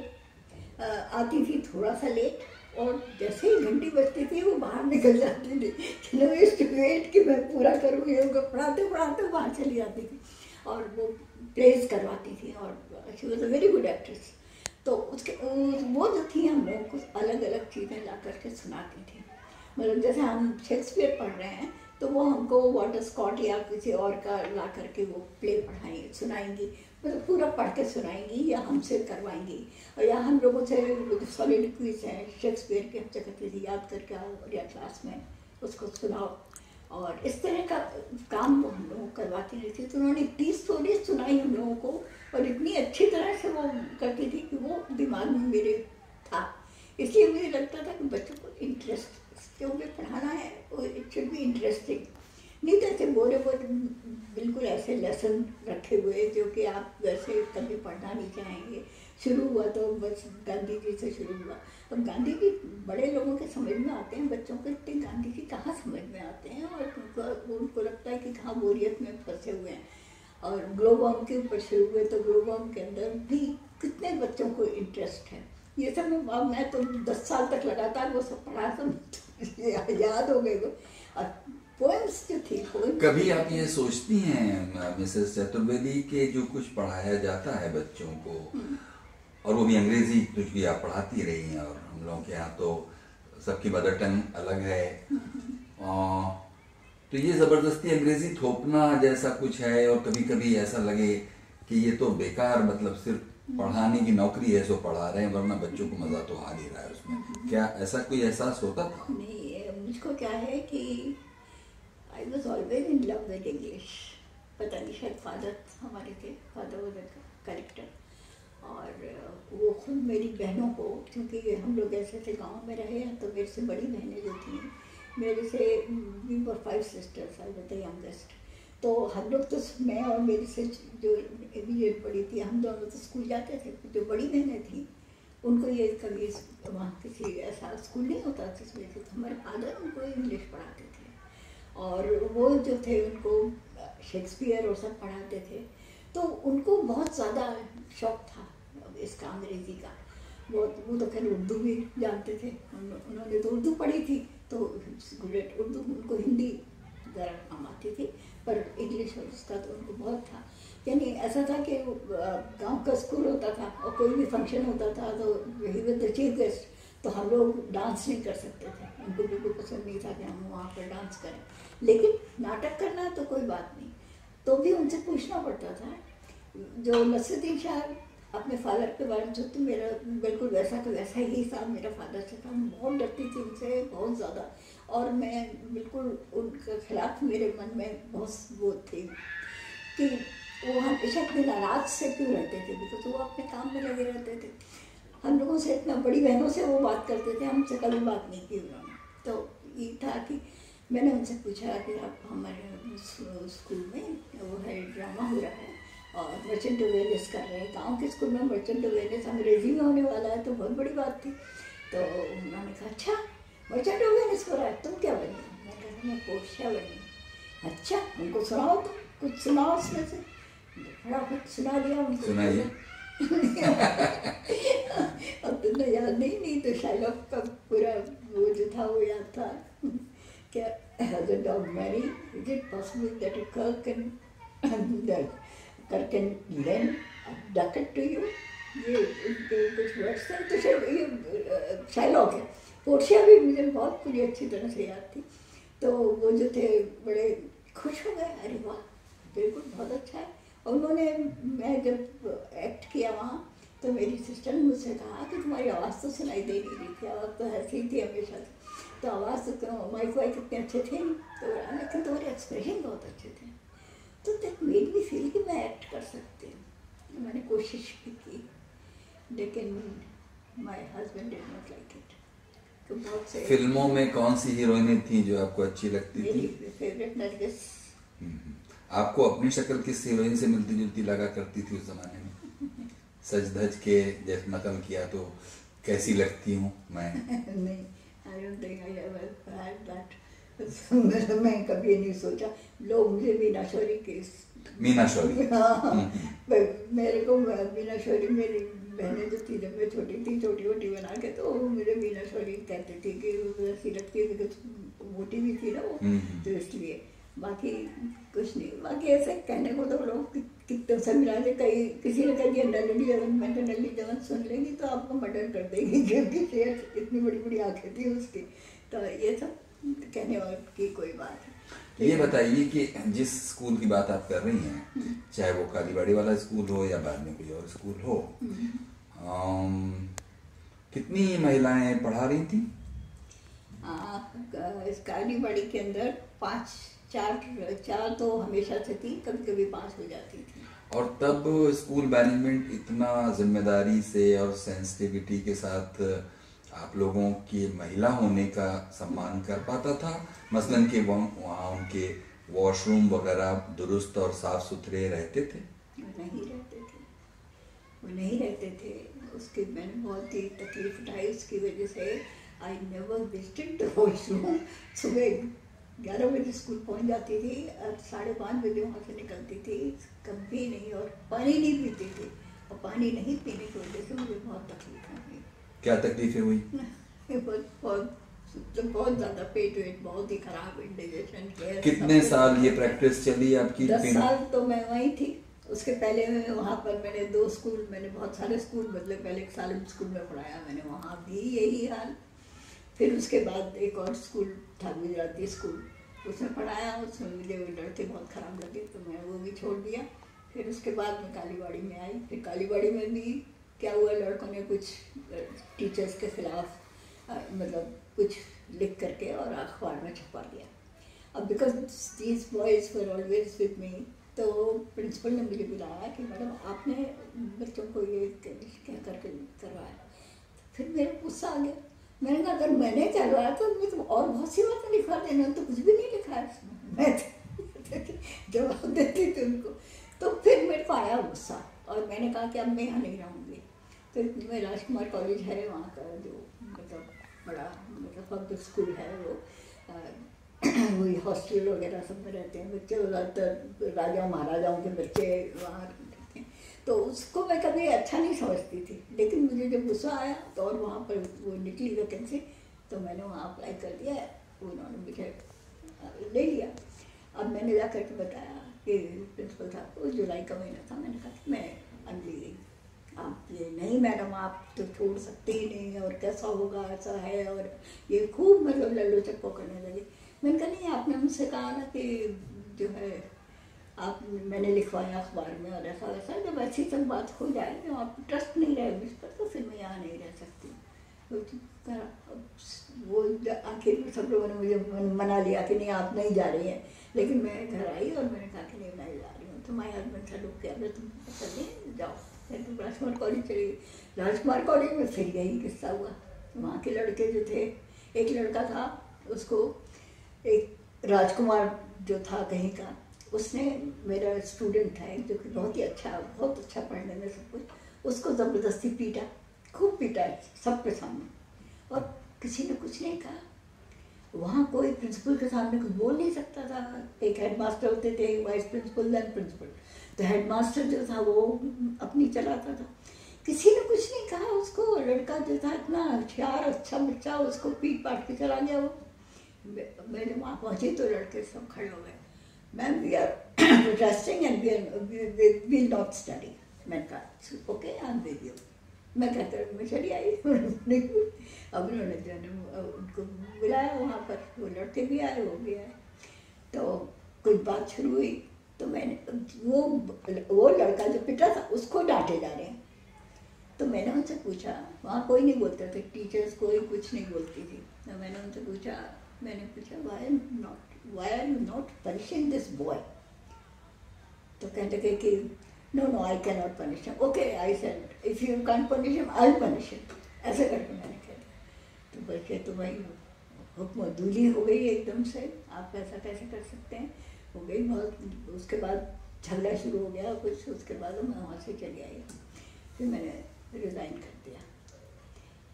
आती थी थोड़ा सा लेट, और जैसे ही घंटी बजती थी वो बाहर निकल जाती थी कि नो वेट कि मैं पूरा करूँगी, उनको पढ़ाते पढ़ाते बाहर चली जाती थी। और वो प्लेज करवाती थी और she was a very good actress. तो उसके वो जो थी हम लोगों को अलग अलग चीज़ें ला करके सुनाती थी। मतलब जैसे हम शेक्सपियर पढ़ रहे हैं तो वो हमको वाटर स्कॉट या किसी और का ला करके वो प्ले पढ़ाएंगे, सुनाएंगी, मतलब पूरा पढ़ के सुनाएंगी या हमसे करवाएंगी। और या हम लोगों से सॉलिडिक्विज हैं शेक्सपियर के, हमसे कहती थी याद करके आओ या क्लास में उसको सुनाओ। और इस तरह का काम वो हम लोगों को करवाती रहती थी। तो उन्होंने इतनी स्टोरी सुनाई हम लोगों को और इतनी अच्छी तरह से वो करती थी कि वो दिमाग में मेरे था। इसलिए मुझे लगता था कि बच्चों को इंटरेस्ट जो भी पढ़ाना है वो इट शुड बी इंटरेस्टिंग, नहीं तो ऐसे बोरे बिल्कुल ऐसे लेसन रखे हुए जो कि आप वैसे कभी पढ़ना नहीं चाहेंगे। शुरू हुआ तो बस गांधी जी से शुरू हुआ। अब गांधी जी बड़े लोगों के समझ में आते हैं, बच्चों को इतने गांधी जी कहाँ समझ में आते हैं, और उनको लगता है कि कहाँ बोरियत में फंसे हुए हैं। और ग्लो बॉम्ब के ऊपर शुरू हुए तो ग्लो बॉम्ब के अंदर भी कितने बच्चों को इंटरेस्ट है। ये सब मैं तो 10 साल तक लगातार वो सब पढ़ा, सब याद हो गए वो। और पोएम्स जो थी, कभी आप ये सोचती हैं मिसेस चतुर्वेदी के जो कुछ पढ़ाया जाता है बच्चों को, और वो भी अंग्रेजी कुछ भी आप पढ़ाती रही हैं, और हम लोगों के यहाँ तो सबकी मदर टंग अलग है, तो ये जबरदस्ती अंग्रेजी थोपना जैसा कुछ है, और कभी कभी ऐसा लगे कि ये तो बेकार, मतलब सिर्फ पढ़ाने की नौकरी है, सो पढ़ा रहे हैं, वरना बच्चों को मजा तो आ नहीं रहा है उसमें। क्या ऐसा कोई एहसास होता था? नहीं, मुझको क्या है कि I was always in love with English. पता नहीं, शायद फादर हमारे थे, फादर वॉज कलेक्टर, और वो खुद मेरी बहनों को, क्योंकि हम लोग ऐसे थे गांव में रहे हैं, तो मेरे से बड़ी बहनें जो थी, मेरे से we were 5 sisters, I was the youngest. तो हम लोग तो, मैं और मेरी से जो इमीडिएट बड़ी थी, हम दोनों तो स्कूल जाते थे। जो बड़ी बहनें थी उनको ये कभी वहाँ किसी ऐसा स्कूल नहीं होता जिसमें, तो हमारे फादर उनको इंग्लिश पढ़ाते थे, और वो जो थे उनको शेक्सपियर और सब पढ़ाते थे। तो उनको बहुत ज़्यादा शौक था इसका, अंग्रेज़ी का। वो तो खैर उर्दू भी जानते थे, उन्होंने तो उर्दू पढ़ी थी, तो उर्दू, उनको हिंदी ज़रा कम आती थी, पर इंग्लिश और उसका तो उनको बहुत था। यानी ऐसा था कि गांव का स्कूल होता था, और कोई भी फंक्शन होता था तो he was the chief guest, तो हम लोग डांस नहीं कर सकते थे, उनको बिल्कुल पसंद नहीं था कि हम वहाँ पर डांस करें। लेकिन नाटक करना है तो कोई बात नहीं, तो भी उनसे पूछना पड़ता था। जो नसरुद्दीन शाह अपने फादर के बारे में सोचती, मेरा बिल्कुल वैसा का वैसा ही था मेरा फादर से था। मैं बहुत डरती थी उनसे, बहुत ज़्यादा, और मैं बिल्कुल उनके खिलाफ, मेरे मन में बहुत वो थी कि वो हमेशा इतने नाराज से क्यों रहते थे, बिकॉज वो अपने काम में लगे रहते थे। हम लोगों से, इतना बड़ी बहनों से वो बात करते थे, हमसे कभी बात नहीं की उन्होंने। तो ये था कि मैंने उनसे पूछा कि आप हमारे स्कूल में वो है ड्रामा हो रहा है और मर्चेंट अवेयरनेस कर रहे हैं, गाँव के स्कूल में मर्चेंट अवेयरनेस अंग्रेजी में होने वाला है, तो बहुत बड़ी बात थी। तो उन्होंने कहा अच्छा मर्चेंट अवेयरनेस हो रहा है, तुम क्या बनी? मैं कहा मैं पोर्शिया बनी। अच्छा, उनको सुनाओ, तो कुछ सुनाओ उसमें से। फटाफट सुना दिया उनको। सुनाइए। अब तुमने याद नहीं तो शाइलॉक का पूरा वो जो था वो याद था। क्या has a dog marry? Is it possible that a cur can lend a ducat to you? ये कुछ वर्ड्स थे, तो ये शाइलॉक है। पोर्शिया भी मुझे बहुत पूरी अच्छी तरह से याद थी। तो वो जो थे बड़े खुश हो गए, अरे वाह बिल्कुल बहुत अच्छा है। और उन्होंने, मैं जब एक्ट किया वहाँ, तो मेरी सिस्टर ने मुझसे कहा कि तुम्हारी आवाज़ तो सुनाई दे नहीं रही थी, आवाज़ तो ऐसी ही थी हमेशा से, तो आवाज़ तो माइक वाइक इतने अच्छे थे नहीं, तो लेकिन तुम्हारे एक्सप्रेशन बहुत अच्छे थे। तो दैट मेड मी फील कि मैं एक्ट कर सकती हूँ। मैंने कोशिश भी की, लेकिन my husband did not like it. तो बहुत से फिल्मों में कौन सी हीरोइनें थी जो आपको अच्छी लगती थी? मेरी फेवरेट नरगिस। आपको अपनी शक्ल किस हीरोइन से मिलती जुलती लगा करती थी उस जमाने में? सज धज के जैसे नकल किया तो कैसी लगती हूँ मैं? नहीं, I don't think I ever had that. मैं कभी नहीं सोचा। लोग मुझे मीना शौरी के, मीना शौरी, हाँ, मेरे को मीना शौरी, मेरी बहनें जो थी जब मैं छोटी थी, छोटी छोटी बना के, तो मुझे मीना शौरी कहती थी कि ऐसी लगती है, बिकॉज मोटी भी थी ना वो, तो इसलिए। बाकी कुछ नहीं, बाकी ऐसे कहने को तो लोग कितने से मिला दे, कहीं किसी ने कह दिया नल्ली जवन, मैंने नल्ली जवन सुन लेंगी तो आपको मर्डर कर देगी, क्योंकि शेर इतनी बड़ी बड़ी आंखें थी उसकी। तो ये सब कहने की कोई बात है। ये बताइए कि जिस स्कूल की बात आप कर रही हैं, चाहे वो कालीबाड़ी वाला स्कूल हो या बाद में कोई और स्कूल हो, कितनी महिलाएं पढ़ा रही थी? इस कालीबाड़ी के अंदर चार तो हमेशा से थी, कभी कभी 5 हो जाती थी। और तब स्कूल मैनेजमेंट इतना जिम्मेदारी से और सेंसिटिविटी के साथ आप लोगों की महिला होने का सम्मान कर पाता था? मसलन कि वहाँ उनके वॉशरूम वगैरह दुरुस्त और साफ सुथरे रहते थे? वो नहीं रहते थे। उसकी मैंने बहुत ही तकलीफ उठाई उसकी वजह से। I never visited the washroom. सुबह 11 बजे स्कूल पहुंच जाती थी और 5:30 बजे वहाँ से निकलती थी, कभी नहीं, और पानी नहीं पीती थी। और पानी नहीं पीने की वजह से मुझे बहुत तकलीफ हुई। क्या तकलीफें हुई? बहुत ज़्यादा पेट बहुत ही खराब, इंडाइजेशन। कितने साल ये प्रैक्टिस चली आपकी? 10 साल तो मैं वहीं थी। उसके पहले वहाँ पर मैंने 2 स्कूल, मैंने बहुत सारे स्कूल बदले। पहले एक साल स्कूल में पढ़ाया मैंने, वहाँ भी यही हाल। फिर उसके बाद एक और स्कूल था, गुजराती स्कूल, उसमें पढ़ाया। उसमें मुझे लड़के बहुत ख़राब लगे तो मैं वो भी छोड़ दिया। फिर उसके बाद मैं कालीबाड़ी में आई। फिर कालीबाड़ी में भी क्या हुआ, लड़कों ने कुछ टीचर्स के खिलाफ मतलब कुछ लिख करके और अखबार में छपा दिया। अब because these boys were always with me, तो प्रिंसिपल ने मुझे बुलाया कि मैडम आपने बच्चों को ये क्या करके करवाया। फिर मेरे गुस्सा आ गया। मैंने कहा अगर मैंने करवाया तो मैं तो और बहुत सी बातें लिखवा देना, तो कुछ भी नहीं लिखा है उसमें। मैं जवाब देती थी उनको। तो फिर मेरे को आया गुस्सा और मैंने कहा कि अब मैं यहाँ नहीं रहूँगी। तो मैं राजकुमार कॉलेज है वहाँ का, जो मतलब बड़ा मतलब पब्लिक स्कूल है, वो वही हॉस्टल वगैरह सब में रहते हैं बच्चे, ज़्यादातर राजाओं महाराजाओं के बच्चे वहाँ रहते हैं। तो उसको मैं कभी अच्छा नहीं समझती थी, लेकिन मुझे जब गुस्सा आया तो और वहाँ पर वो निकली वैकेंसी, तो मैंने वहाँ अप्लाई कर दिया। उन्होंने मुझे ले लिया। अब मैंने जा कर के बताया कि प्रिंसिपल साहब को, जुलाई का महीना था, मैंने कहा कि मैं अगली गई, आप ये नहीं मैडम, आप तो छोड़ सकते ही नहीं, और कैसा होगा, ऐसा है, और ये खूब मतलब लल्लू चप्पो करने लगे। मैंने कहा नहीं, आपने मुझसे कहा ना कि जो है आप, मैंने लिखवाया अखबार में और ऐसा वैसा, जब ऐसी सब बात हो जाए, जब आप ट्रस्ट नहीं रहे मुझ पर, तो फिर मैं यहाँ नहीं रह सकती। तो वो आखिर में सब लोगों ने मुझे मना लिया कि नहीं आप नहीं जा रही हैं, लेकिन मैं घर आई और मैंने कहा कि नहीं मैं जा रही हूँ। तो माय हस्बैंड से लोग कह रहे तुम चलिए जाओ। फिर तो राजकुमार कॉलेज चली गई। राजकुमार कॉलेज में फिर यही किस्सा हुआ। वहाँ के लड़के जो थे, एक लड़का था, उसको एक राजकुमार जो था कहीं का, उसने, मेरा स्टूडेंट था जो कि बहुत अच्छा पढ़ने में सब कुछ, उसको ज़बरदस्ती पीटा, खूब पीटा सबके सामने, और किसी ने कुछ नहीं कहा। वहाँ कोई प्रिंसिपल के सामने कुछ बोल नहीं सकता था। एक हेडमास्टर होते थे, वाइस प्रिंसिपल, देन प्रिंसिपल। तो हेडमास्टर जो था वो अपनी चलाता था, किसी ने कुछ नहीं कहा उसको। लड़का जो था इतना होशियार अच्छा बच्चा, उसको पीट पाट के चला गया वो। मैं जब वहाँ पहुँची तो लड़के सब खड़े हो गए, ma'am we are protesting and we will not study. मैंने कहा okay I am with you. मैं कहकर मैं चली आई। अब उन्होंने जो है उनको बुलाया वहाँ पर, वो लड़के भी आए, वो भी आए, तो कुछ बात शुरू हुई। तो मैंने वो लड़का जो पिटा था उसको डांटे जा रहे हैं। तो मैंने उनसे पूछा, वहाँ कोई नहीं बोलते थे, टीचर्स कोई कुछ नहीं बोलती थी। तो मैंने उनसे पूछा why are you not punishing this boy? तो कहते थे कि no I cannot punish him. Okay, I said if you can't punish him I'll punish him. ऐसे करके मैंने कह दिया। तो बल्कि तो भाई हुक्मदूली हो गई एकदम से, आप ऐसा कैसे कर सकते हैं, हो गई बहुत। उसके बाद झगड़ा शुरू हो गया कुछ, उसके बाद मैं वहाँ से चली आई। फिर मैंने रिज़ाइन कर दिया,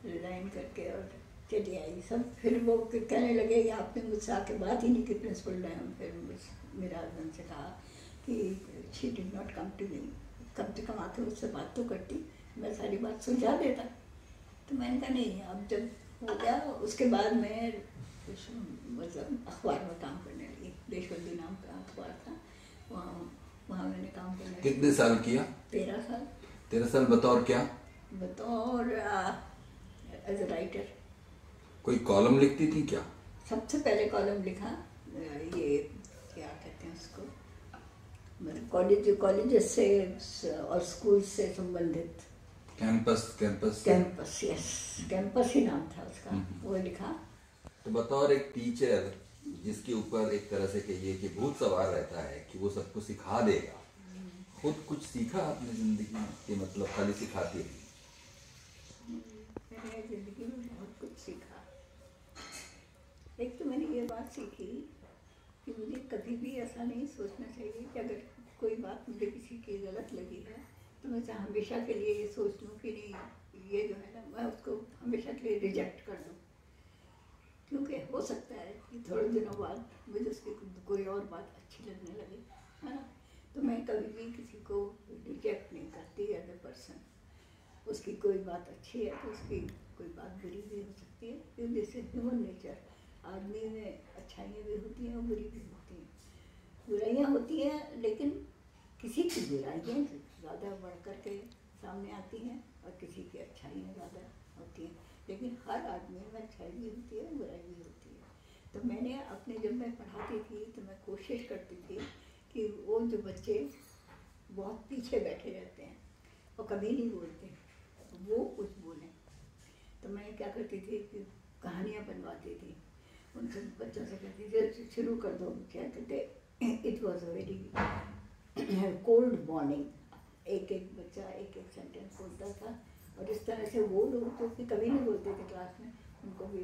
रिज़ाइन करके और चली आई सब। फिर वो कहने लगे कि आपने मुझसे आके बात ही नहीं की प्रिंसिपल ने। फिर मेरा हस्बैंड से कहा कि she did not come to me, कम से कम आके मुझसे बात तो करती, मैं सारी बात सुलझा देता। तो मैंने कहा नहीं, अब जब हो गया उसके बाद मैं मतलब अखबार में काम करने लगी। देशबंधु नाम का अखबार था, वहाँ मैंने काम करना। कितने साल किया? 13 साल। 13 साल बतौर क्या? बतौर एज ए राइटर। कोई कॉलम लिखती थी क्या? सबसे पहले कॉलम लिखा, ये क्या कहते हैं उसको, मतलब कॉलेज से और स्कूल से संबंधित। कैंपस यस, कैंपस ही नाम था उसका, वो लिखा। तो बतौर एक टीचर जिसके ऊपर एक तरह से कहिए कि भूत सवार रहता है कि वो सबको सिखा देगा, खुद कुछ सीखा आपने जिंदगी में कि मतलब खाली सिखाती है? मैंने ज़िंदगी में बहुत कुछ सीखा। एक तो मैंने ये बात सीखी कि मुझे कभी भी ऐसा नहीं सोचना चाहिए कि अगर कोई बात मुझे किसी की गलत लगी है तो मैं हमेशा के लिए ये सोच लूँ कि नहीं, ये जो है ना, मैं उसको हमेशा के लिए रिजेक्ट कर दूँ। क्योंकि हो सकता है कि थोड़े दिनों बाद मुझे उसकी कोई और बात अच्छी लगने लगे, है ना। तो मैं कभी भी किसी को रिजेक्ट नहीं करती एज ए पर्सन। उसकी कोई बात अच्छी है तो उसकी कोई बात बुरी भी हो सकती है, क्योंकि जैसे ह्यूमन नेचर, आदमी में अच्छाइयाँ भी होती हैं और बुरी भी होती हैं। बुराइयाँ होती हैं, लेकिन किसी की बुराइयाँ ज़्यादा बढ़ कर के सामने आती हैं और किसी की अच्छाइयाँ ज़्यादा होती हैं, लेकिन हर आदमी में अच्छाई भी होती है, बुराई भी होती है। तो मैंने अपने, जब मैं पढ़ाती थी तो मैं कोशिश करती थी कि वो जो बच्चे बहुत पीछे बैठे रहते हैं और कभी नहीं बोलते, वो कुछ बोलें। तो मैं क्या करती थी कि कहानियाँ बनवाती थी, उनसे बच्चों से कहती थी शुरू कर दो। क्या कहते, it was a very cold morning. एक एक बच्चा एक एक सेंटेंस बोलता था, और इस तरह से वो लोग जो कि कभी नहीं बोलते थे क्लास में, उनको भी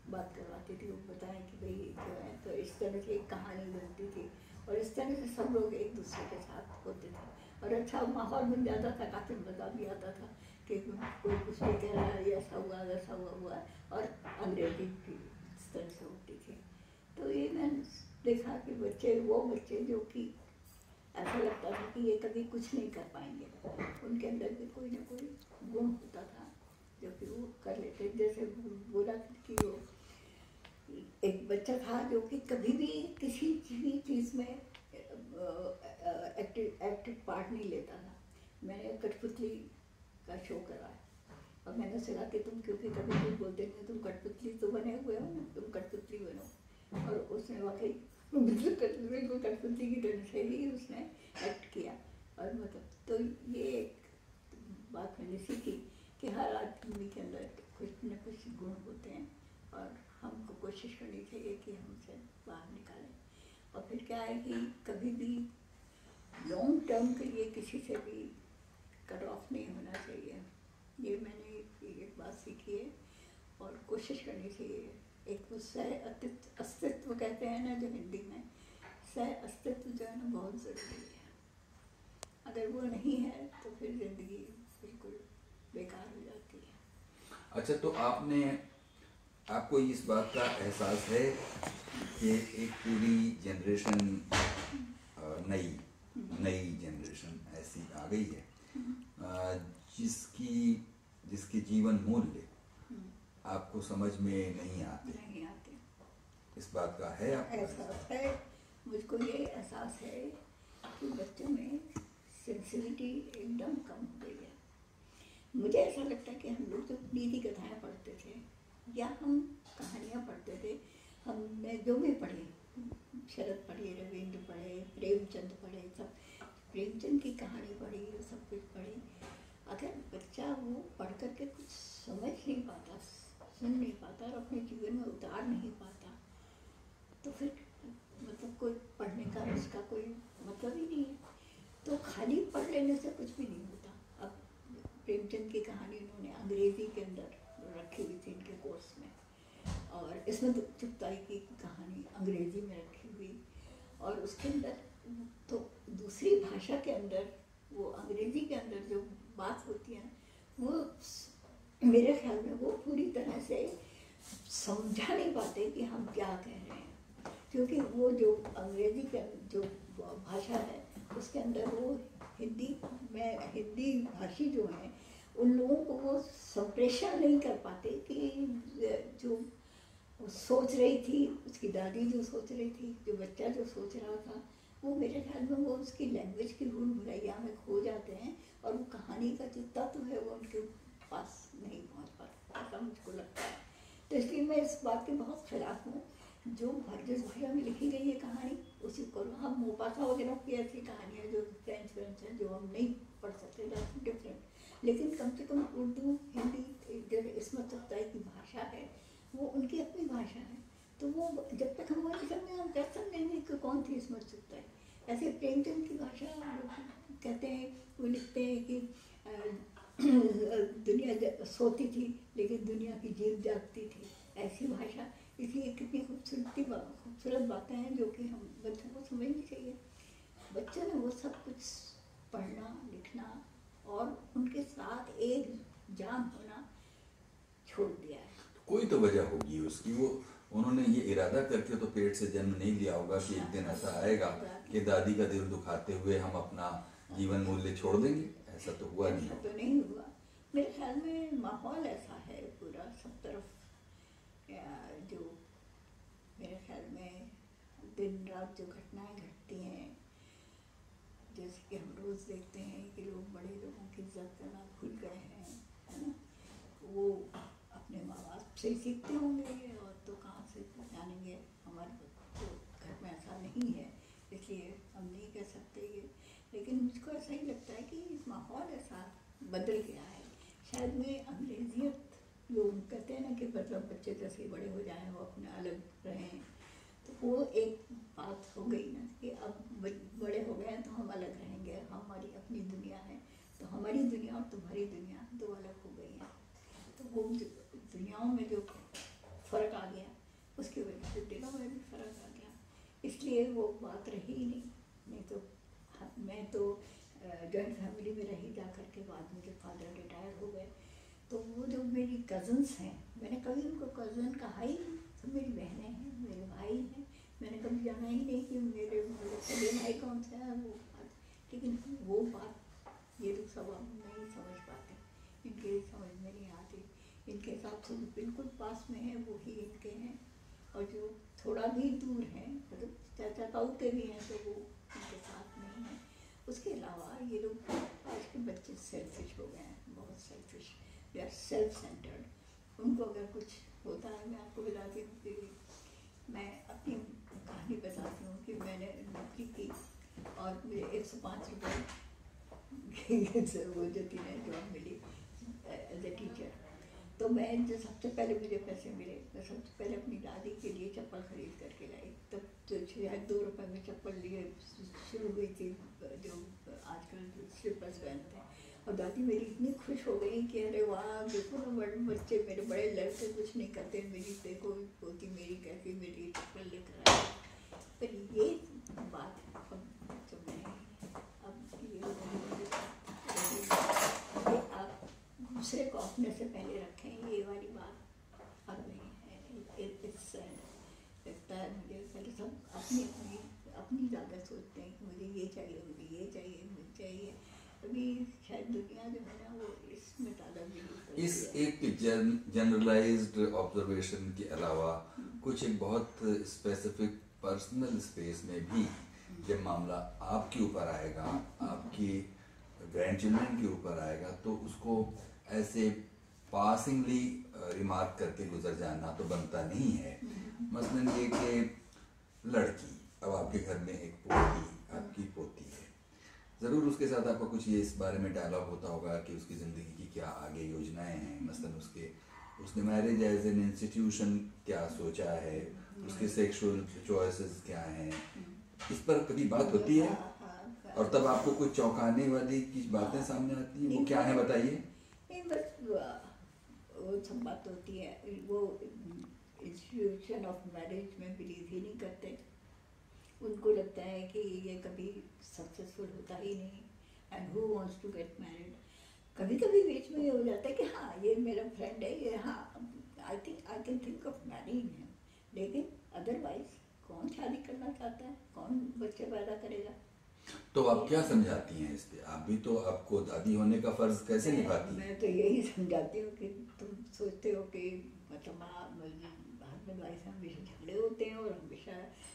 बात करवाती थी, वो बताएं कि भाई जो है। तो इस तरह से एक कहानी बनती थी, और इस तरह से सब लोग एक दूसरे के साथ होते थे, और अच्छा माहौल बन जाता था, काफ़ी मज़ा भी आता था कि कोई कुछ भी कह रहा है, ऐसा हुआ वैसा हुआ, और अंग्रेजी भी इस तरह से होती थी। तो ये मैंने देखा कि बच्चे, वो बच्चे जो कि ऐसा लगता था कि ये कभी कुछ नहीं कर पाएंगे, उनके अंदर भी कोई ना कोई गुण होता था जो कि वो कर लेते। जैसे बोला कि वो एक बच्चा था जो कि कभी भी किसी भी चीज़ में एक्टिव पार्ट नहीं लेता था। मैंने कठपुतली का शो कराया, और मैंने सुना कि तुम क्योंकि कभी कुछ बोलते नहीं, तुम कठपुतली तो बने हुए हो, तुम कठपुतली बनो। और उसने वाकई बिल्कुल कठपुतली की तरह से ही उसने एक्ट किया। और मतलब तो ये एक बात मैंने सीखी कि हर आदमी के अंदर कुछ न कुछ गुण होते हैं, और हमको कोशिश करनी चाहिए कि हम उसे बाहर निकालें। और फिर क्या है कि कभी भी लॉन्ग टर्म के लिए किसी से भी कट ऑफ नहीं होना चाहिए। ये मैंने एक बात सीखी है, और कोशिश करनी चाहिए। एक तो सह अस्तित्व कहते हैं ना, जो हिंदी में सह अस्तित्व जो है ना, बहुत ज़रूरी है। अगर वो नहीं है तो फिर ज़िंदगी बिल्कुल बेकार हो जाती है। अच्छा, तो आपको इस बात का एहसास है कि एक पूरी जनरेशन, नई जनरेशन ऐसी आ गई है जिसकी जीवन मूल्य आपको समझ में नहीं आते? इस बात का है आपको एहसास है? मुझको ये एहसास है कि बच्चों में सेंसिटिविटी एकदम कम हो गई है। मुझे ऐसा लगता है कि हम लोग जब नीति कथाएँ पढ़ते थे या हम कहानियाँ पढ़ते थे, हमने जो भी पढ़े, शरद पढ़े, रविंद्र पढ़े, प्रेमचंद पढ़े, सब प्रेमचंद की कहानी पढ़ी, सब कुछ पढ़ी। अगर बच्चा वो पढ़ करके कुछ समझ नहीं पाता, सुन नहीं पाता और अपने जीवन में उतार नहीं पाता, तो फिर मतलब कोई पढ़ने का उसका कोई मतलब ही नहीं है। तो खाली पढ़ लेने से कुछ भी नहीं होता। अब प्रेमचंद की कहानी उन्होंने अंग्रेज़ी के अंदर रखी हुई थी इनके कोर्स में, और इसमें तो चुगताई की कहानी अंग्रेज़ी में रखी हुई, और उसके अंदर तो दूसरी भाषा के अंदर, वो अंग्रेज़ी के अंदर जो बात होती है वो मेरे ख्याल में वो पूरी तरह से समझा नहीं पाते कि हम क्या कह रहे हैं, क्योंकि वो जो अंग्रेज़ी का जो भाषा है उसके अंदर वो हिंदी भाषी जो हैं उन लोगों को वो संप्रेषण नहीं कर पाते कि जो सोच रही थी उसकी दादी, जो सोच रही थी, जो बच्चा जो सोच रहा था, वो मेरे ख्याल में वो उसकी लैंग्वेज की भूल भुलैया में खो जाते हैं, और वो कहानी का जो तत्व है वो उनके पास नहीं पहुंच पाता, ऐसा मुझको लगता है। तो इसलिए मैं इस बात के बहुत खिलाफ हूँ। जो जिस भाषा में लिखी गई है कहानी उसी को हम मोपासा वगैरह की ऐसी कहानियाँ जो फ्रेंच हैं जो हम नहीं पढ़ सकते, डिफरेंट, लेकिन कम से कम उर्दू, हिंदी, जो इसमें चुगताई की भाषा है वो उनकी अपनी भाषा है, तो वो जब तक हम वो नहीं समझे हम कैसे समझेंगे कि कौन थी इसमें उत्सुकता है। ऐसे प्रेमचंद की भाषा कहते हैं, वो लिखते हैं कि दुनिया सोती थी लेकिन दुनिया की जीव जागती थी, ऐसी भाषा। इसलिए कितनी खूबसूरत बातें हैं जो कि हम बच्चों को समझनी चाहिए। बच्चों ने वो सब कुछ पढ़ना लिखना और उनके साथ एक जान होना छोड़ दिया है। कोई तो वजह होगी उसकी, वो उन्होंने ये इरादा करके तो पेट से जन्म नहीं लिया होगा कि एक दिन ऐसा आएगा कि दादी का दिल दुखाते हुए हम अपना जीवन मूल्य छोड़ देंगे। ऐसा तो हुआ नहीं। ऐसा तो नहीं हुआ। मेरे ख्याल में माहौल ऐसा है पूरा सब तरफ, जो मेरे ख्याल में दिन रात जो घटनाएं घटती हैं, जैसे कि हम रोज़ देखते हैं कि लोग बड़े लोगों की इज्जत करना भूल गए हैं, है ना। वो अपने माँ बाप से ही सीखते होंगे और तो कहाँ से जानेंगे। हमारे तो घर में ऐसा नहीं है, इसलिए हम नहीं कह सकते ये। लेकिन मुझको ऐसा ही लगता है कि माहौल ऐसा बदल गया है। शायद में अंग्रेजियत, लोग कहते हैं ना कि मतलब बच्चे जैसे बड़े हो जाएं वो अपने अलग रहें, तो वो एक बात हो गई ना कि अब बड़े हो गए हैं तो हम अलग रहेंगे, हमारी अपनी दुनिया है। तो हमारी दुनिया और तुम्हारी दुनिया दो अलग हो गई हैं। तो वो दुनियाओं में जो फ़र्क आ गया उसकी वजह से दिलों में भी फ़र्क आ गया, इसलिए वो बात रही ही नहीं तो मैं तो जॉइंट फैमिली में रही जा कर के, बाद में जब फादर रिटायर हो गए तो वो जो मेरी कज़न्स हैं, मैंने कभी उनको कज़न कहा ही नहीं। सब मेरी बहनें हैं, मेरे भाई हैं, मैंने कभी जाना ही नहीं कि मेरे सगे भाई कौन से हैं वो बात। लेकिन वो बात ये लोग सब हम नहीं समझ पाते, इनके समझ में नहीं आती। इनके हिसाब से जो बिल्कुल पास में है वो ही इनके हैं, और जो थोड़ा भी दूर है, मतलब चाचा ताऊ के भी हैं तो वो इनके साथ नहीं है। उसके अलावा ये लोग आज के बच्चे सेल्फिश हो गए हैं, बहुत selfish, they are self centred. उनको अगर कुछ होता है, मैं आपको बताती हूँ कि मैं अपनी कहानी बताती हूँ कि मैंने नौकरी की और मुझे 105 रुपये वो जो थी ना जॉब मिली एज ए टीचर। तो मैं जो सबसे पहले मुझे पैसे मिले, मैं सबसे पहले अपनी दादी के लिए चप्पल खरीद करके लाई। तब तो शायद 2 रुपये में चप्पल लिए शुरू हुई थी, जो आजकल स्लीपर्स पहनते हैं। और दादी मेरी इतनी खुश हो गई कि अरे वाह देखो ना, बड़े बच्चे मेरे बड़े लड़के कुछ नहीं करते, मेरी देखो पोती मेरी कैसी मेरी लिए चप्पल लेकर आई। पर ये बात अब तो नहीं, अब ये आप दूसरे को अपने से पहले रखें, ये वाली बात अब नहीं है। लगता है मुझे पहले सब अपनी ज़्यादा सोचते हैं कि मुझे ये चाहिए, मुझे ये चाहिए, मुझे चाहिए। अभी शायद दुनिया जो है ना वो इसमें ज़्यादा भी इस एक जनरलाइज्ड ऑब्जर्वेशन के अलावा कुछ एक बहुत स्पेसिफिक पर्सनल स्पेस में भी जब मामला आपके ऊपर आएगा, आपकी ग्रैंड चिल्ड्रन के ऊपर आएगा, तो उसको ऐसे पासिंगली रिमार्क करके गुजर जाना तो बनता नहीं है। मसलन ये कि लड़की, अब आपके घर में एक पोती, आपकी पोती है, ज़रूर उसके साथ आपका कुछ ये इस बारे में डायलॉग होता होगा कि उसकी ज़िंदगी की क्या आगे योजनाएं हैं। मसलन उसने मैरिज एज एन इंस्टीट्यूशन क्या सोचा है, उसके सेक्सुअल चॉइसेस क्या हैं, इस पर कभी बात होती है? और तब आपको कुछ चौंकाने वाली की बातें सामने आती हैं, वो क्या है बताइए? नहीं, बस वो सब बात होती है। वो इंस्टीट्यूशन ऑफ मैरिज में बिलीव ही नहीं करते। उनको लगता है कि ये कभी सक्सेसफुल होता ही नहीं, and who wants to get married. कभी कभी बीच में ये हो जाता है कि हाँ ये मेरा फ्रेंड है, ये हाँ I can think of marrying him, लेकिन अदरवाइज कौन शादी करना चाहता है, कौन बच्चे पैदा करेगा? तो आप क्या समझाती हैं इस पे? आप भी तो, आपको दादी होने का फर्ज कैसे निभाती हैं? मैं तो यही समझाती हूँ कि तुम सोचते हो कि मतलब हस्बैंड वाइफ से हमेशा झगड़े होते हैं और हमेशा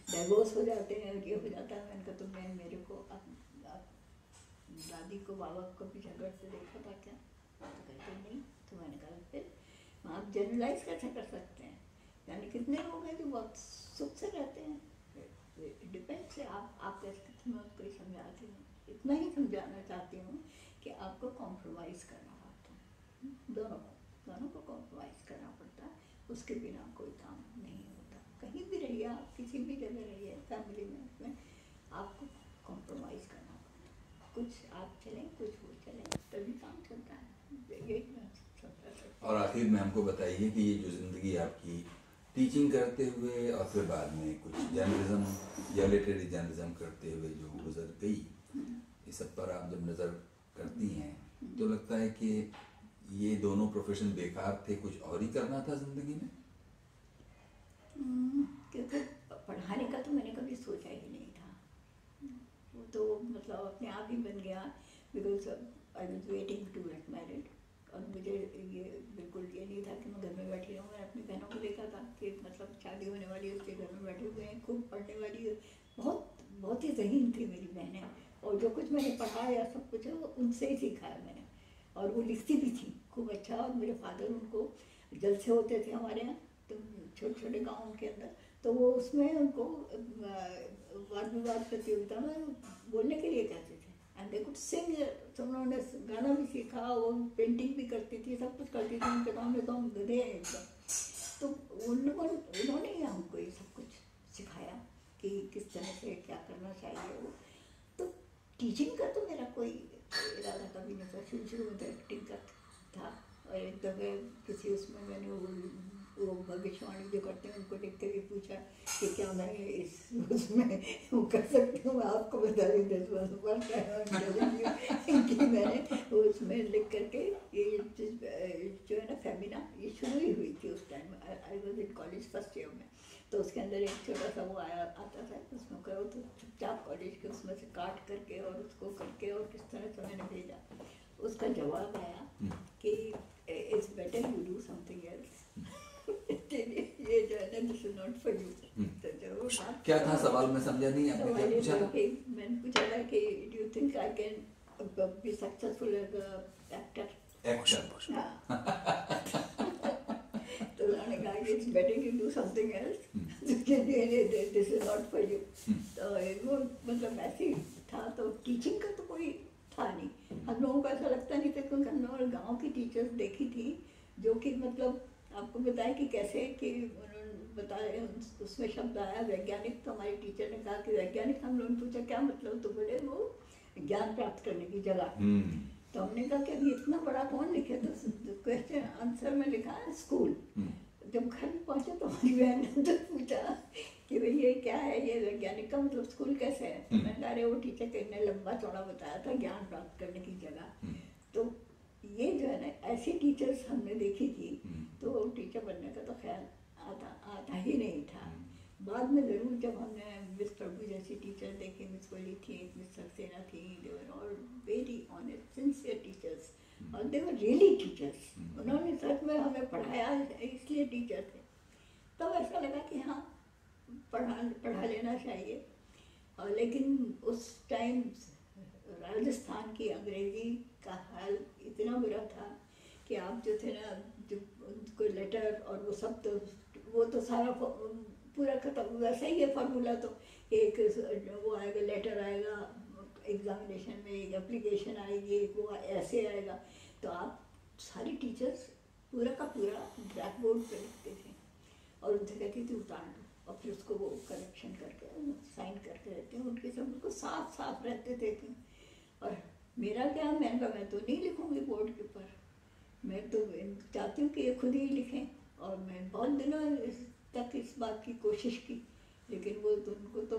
डाइवोर्स हो जाते हैं और ये हो जाता है। मैंने कहा तुमने मेरे को दादी को बाबा को भी झगड़ते देखा था क्या? तो कहते नहीं। तो मैंने कहा फिर आप जनरलाइज कैसे कर सकते हैं? यानी कितने लोग हैं जो बहुत सुख से रहते हैं, डिपेंड से आप कैसे, मैं उसको ही समझाती हूँ। इतना ही समझाना चाहती हूँ कि आपको कॉम्प्रोमाइज़ करना पड़ता है, दोनों को कॉम्प्रोमाइज़ करना पड़ता है, उसके बिना कोई काम नहीं होता। कहीं कहीं भी रहिए, आप किसी भी जगह रहिए फैमिली में, उसमें आपको कॉम्प्रोमाइज़ करना पड़ता है। कुछ आप चलें, कुछ वो चलें, तभी काम चलता है। यही मैं समझा सकती हूँ। और आखिर में हमको बताइए कि ये जो ज़िंदगी आपकी टीचिंग करते हुए और फिर बाद में कुछ जर्नलिज्म या लिटरेरी जर्नलिज्म करते हुए जो गुजर गई, इस सब पर आप जब नज़र करती हैं तो लगता है कि ये दोनों प्रोफेशन बेकार थे, कुछ और ही करना था ज़िंदगी में? क्योंकि पढ़ाने का तो मैंने कभी सोचा ही नहीं था, वो तो मतलब अपने आप ही बन गया। Because I was waiting to get married, और मुझे ये बिल्कुल ये नहीं था कि मैं घर में बैठी रहूँ। मैंने अपनी बहनों को देखा था कि मतलब शादी होने वाली है, उसके घर में बैठे हुए हैं, खूब पढ़ने वाली है, बहुत बहुत ही ज़हीन थी मेरी बहनें, और जो कुछ मैंने पढ़ा या सब कुछ है वो उनसे ही सीखा है मैंने। और वो लिखती भी थी खूब अच्छा, और मेरे फादर उनको जलसे होते थे हमारे यहाँ तो छोटे छोटे गाँव के अंदर, तो वो उसमें उनको वाद विवाद प्रतियोगिता में बोलने के लिए कहते थे, एंड दे कुड सिंग। तो उन्होंने गाना भी सीखा, वो पेंटिंग भी करती थी, सब कुछ करती थी। उनके गाँव में तो हम गधे हैं एकदम। तो उन्होंने ही हमको ये सब कुछ सिखाया कि किस तरह से क्या करना चाहिए। वो तो टीचिंग का तो मेरा कोई इरादा कभी नहीं था। शुरू में तो एक्टिंग का था, और एक दफ़े किसी उसमें मैंने वो भविष्यवाणी जो करते हैं उनको देखते हुए पूछा कि क्या मैं इस उसमें वो कर सकती हूँ। मैं आपको बता रही कि मैंने उसमें लिख करके ये जो है ना फेमिना, ये शुरू ही हुई थी उस time. I was in college first year में, तो उसके अंदर एक छोटा सा वो आता था, उसमें करो तो चुपचाप कॉलेज के उसमें से काट करके और उसको करके और किस तरह से मैंने भेजा। उसका जवाब आया कि it's better you do something else. ये जो है ना, this is not for you. तो जरूर क्या था सवाल, मैं समझा नहीं। आपने क्या पूछा? मैंने पूछा था कि do you think I can be successful as a actor? तो उन्होंने कहा कि it's better you do something else, this is not for you. तो वो मतलब ऐसे ही था। तो टीचिंग का तो कोई था नहीं। हम लोगों को ऐसा लगता नहीं था, क्योंकि हम लोगों ने गाँव की टीचर्स देखी थी जो कि मतलब आपको बताया कि कैसे कि उन्होंने बताया, उसमें शब्द आया वैज्ञानिक। तो हमारी टीचर ने कहा कि वैज्ञानिक, हम लोगों ने पूछा क्या मतलब, तो बोले वो ज्ञान प्राप्त करने की जगह। तो हमने कहा कि अभी इतना बड़ा कौन लिखे, तो क्वेश्चन आंसर में लिखा है स्कूल। जब घर में पहुंचे तो हमारी बहन ने तो पूछा कि भाई ये क्या है, ये वैज्ञानिक का मतलब स्कूल कैसे है। तो मैंने कहा वो टीचर के ने लंबा चौड़ा बताया था, ज्ञान प्राप्त करने की जगह। तो ये जो है ना, ऐसी टीचर्स हमने देखी थी, तो टीचर बनने का तो ख्याल आता ही नहीं था। बाद में ज़रूर जब हमने मिस प्रभु जैसी टीचर देखी, मिस वली थी, मिस सक्सेना थी, they were all very honest sincere teachers, और दे वर रियली टीचर्स। उन्होंने सच में हमें पढ़ाया, इसलिए टीचर थे। तब ऐसा लगा कि हाँ पढ़ा लेना चाहिए। और लेकिन उस टाइम राजस्थान की अंग्रेजी का हाल इतना बुरा था कि आप जो थे ना, जो उनको लेटर और वो सब, तो वो तो सारा पूरा खत्म। वैसा ही है फार्मूला, तो एक वो आएगा, लेटर आएगा एग्जामिनेशन में, एक एप्लीकेशन आएगी, एक वो ऐसे आएगा। तो आप सारी टीचर्स पूरा का पूरा ब्लैक बोर्ड पर लिखते थे और उनसे कहती थी उतार दो, और फिर उसको वो करेक्शन करके साइन करके रहते हैं। उनके सब उनको साफ साफ रहते थे कि, और मेरा क्या, मैं तो नहीं लिखूंगी बोर्ड के ऊपर, मैं तो चाहती हूँ कि ये खुद ही लिखें। और मैं बहुत दिनों तक इस बात की कोशिश की, लेकिन वो तो उनको तो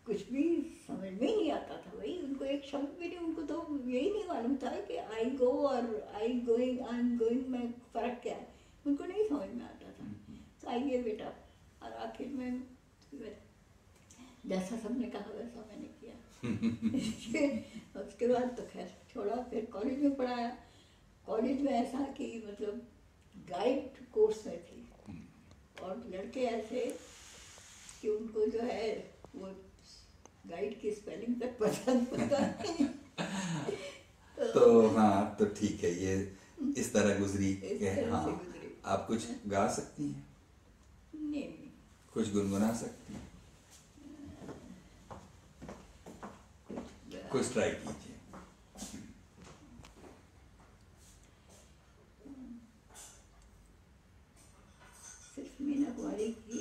कुछ भी समझ में ही नहीं आता था भाई। उनको एक शब्द भी नहीं, उनको तो यही नहीं मालूम था कि आई गो और आई एम गोइंग में फ़र्क क्या है, उनको नहीं समझ में आता था। तो आइए बेटा, और आखिर में जैसा सबने कहा वैसा मैंने किया। उसके बाद तो खैर छोड़ा, फिर कॉलेज में पढ़ाया। कॉलेज में ऐसा कि मतलब गाइड कोर्स में थी, और लड़के ऐसे कि उनको जो है वो गाइड की स्पेलिंग तक पता नहीं। तो हाँ, तो ठीक है, ये इस तरह गुजरी। हाँ, गुजरी। आप कुछ गा सकती हैं? नहीं। कुछ गुनगुना सकती हैं? कुछ ट्राई कीजिए। सिर्फ मीना कुमारी की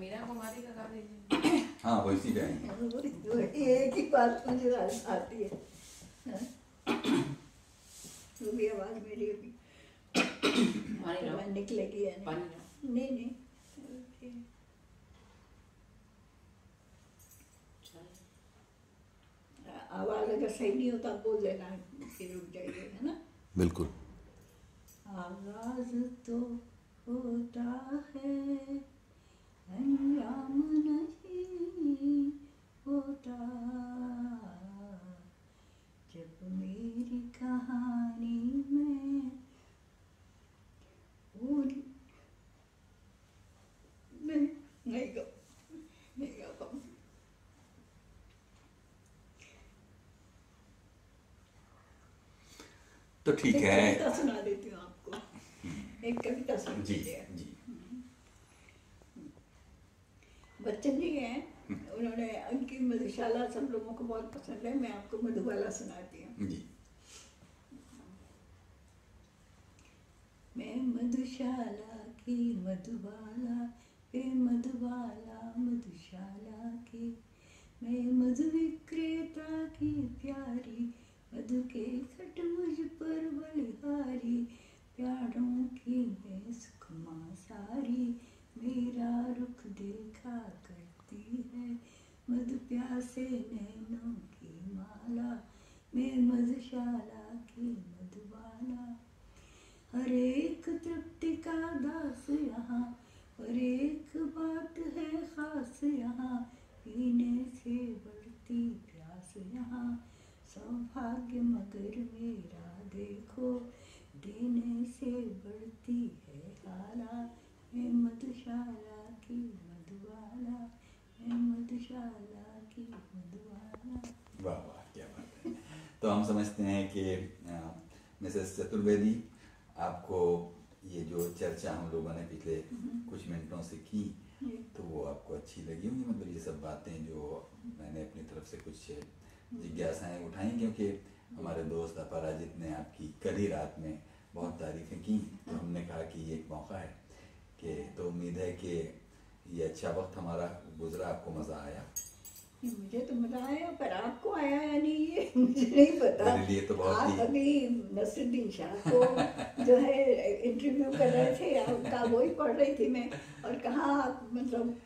मीरा कुमारी का गा दीजिए। हाँ वो इसी पे आई। ये एक ही बात मुझे आती है, हाँ? वो भी आवाज़ मेरी अभी पानी लो, निकलेगी है पानी लो। नहीं नहीं आवाज़ अगर सही नहीं होता बोल देना, फिर रुक जाइए, है ना। बिल्कुल। आगाज़ तो होता है, अंजाम नहीं होता, जब मेरी कहानी में पूरी नहीं गा पाऊँ। तो ठीक है, कविता सुना देती हूँ आपको, एक कविता सुन जी लीजिए। जी। बच्चन जी हैं, उन्होंने उनकी मधुशाला सब लोगों को बहुत पसंद है, मैं आपको मधुबाला सुनाती हूँ जी। मैं मधुशाला की मधुबाला वे मधुबाला मधुशाला की, मैं मधु विक्रेता की प्यारी, मधु के खट मुझ पर बलिहारी, प्यारों की मैं सुखमा सारी, मेरा रुख देखा करती है, मधु प्यासे नैनों की माला, मैं मधुशाला की मधुबाला। हर एक तृप्ति का दास यहाँ, पर एक बात है खास यहाँ, पीने से बढ़ती प्यास यहाँ, सौभाग्य मगर मेरा देखो, देने से बढ़ती है हाला, मैं मधुशाला की मधुबाला, मैं मधुशाला की मधुबाला। वाह वाह, क्या बात है। तो हम समझते हैं कि मिसेस चतुर्वेदी, आपको ये जो चर्चा हम लोगों ने पिछले कुछ मिनटों से की तो वो आपको अच्छी लगी होंगी। मतलब ये सब बातें जो मैंने अपनी तरफ से कुछ जिज्ञासाएं उठाई, क्योंकि हमारे दोस्त अपराजित ने आपकी कल ही रात में बहुत तारीफ़ें की, तो हमने कहा कि ये एक मौका है कि, तो उम्मीद है कि ये अच्छा वक्त हमारा गुजरा, आपको मज़ा आया। मुझे तो मजा आया, पर आपको आया या नहीं ये मुझे नहीं पता। मेरे लिए तो बहुत आप अभी नसरुद्दीन शाह को जो है इंटरव्यू कर रहे थे, आपका वही पढ़ रही थी मैं, और कहाँ मतलब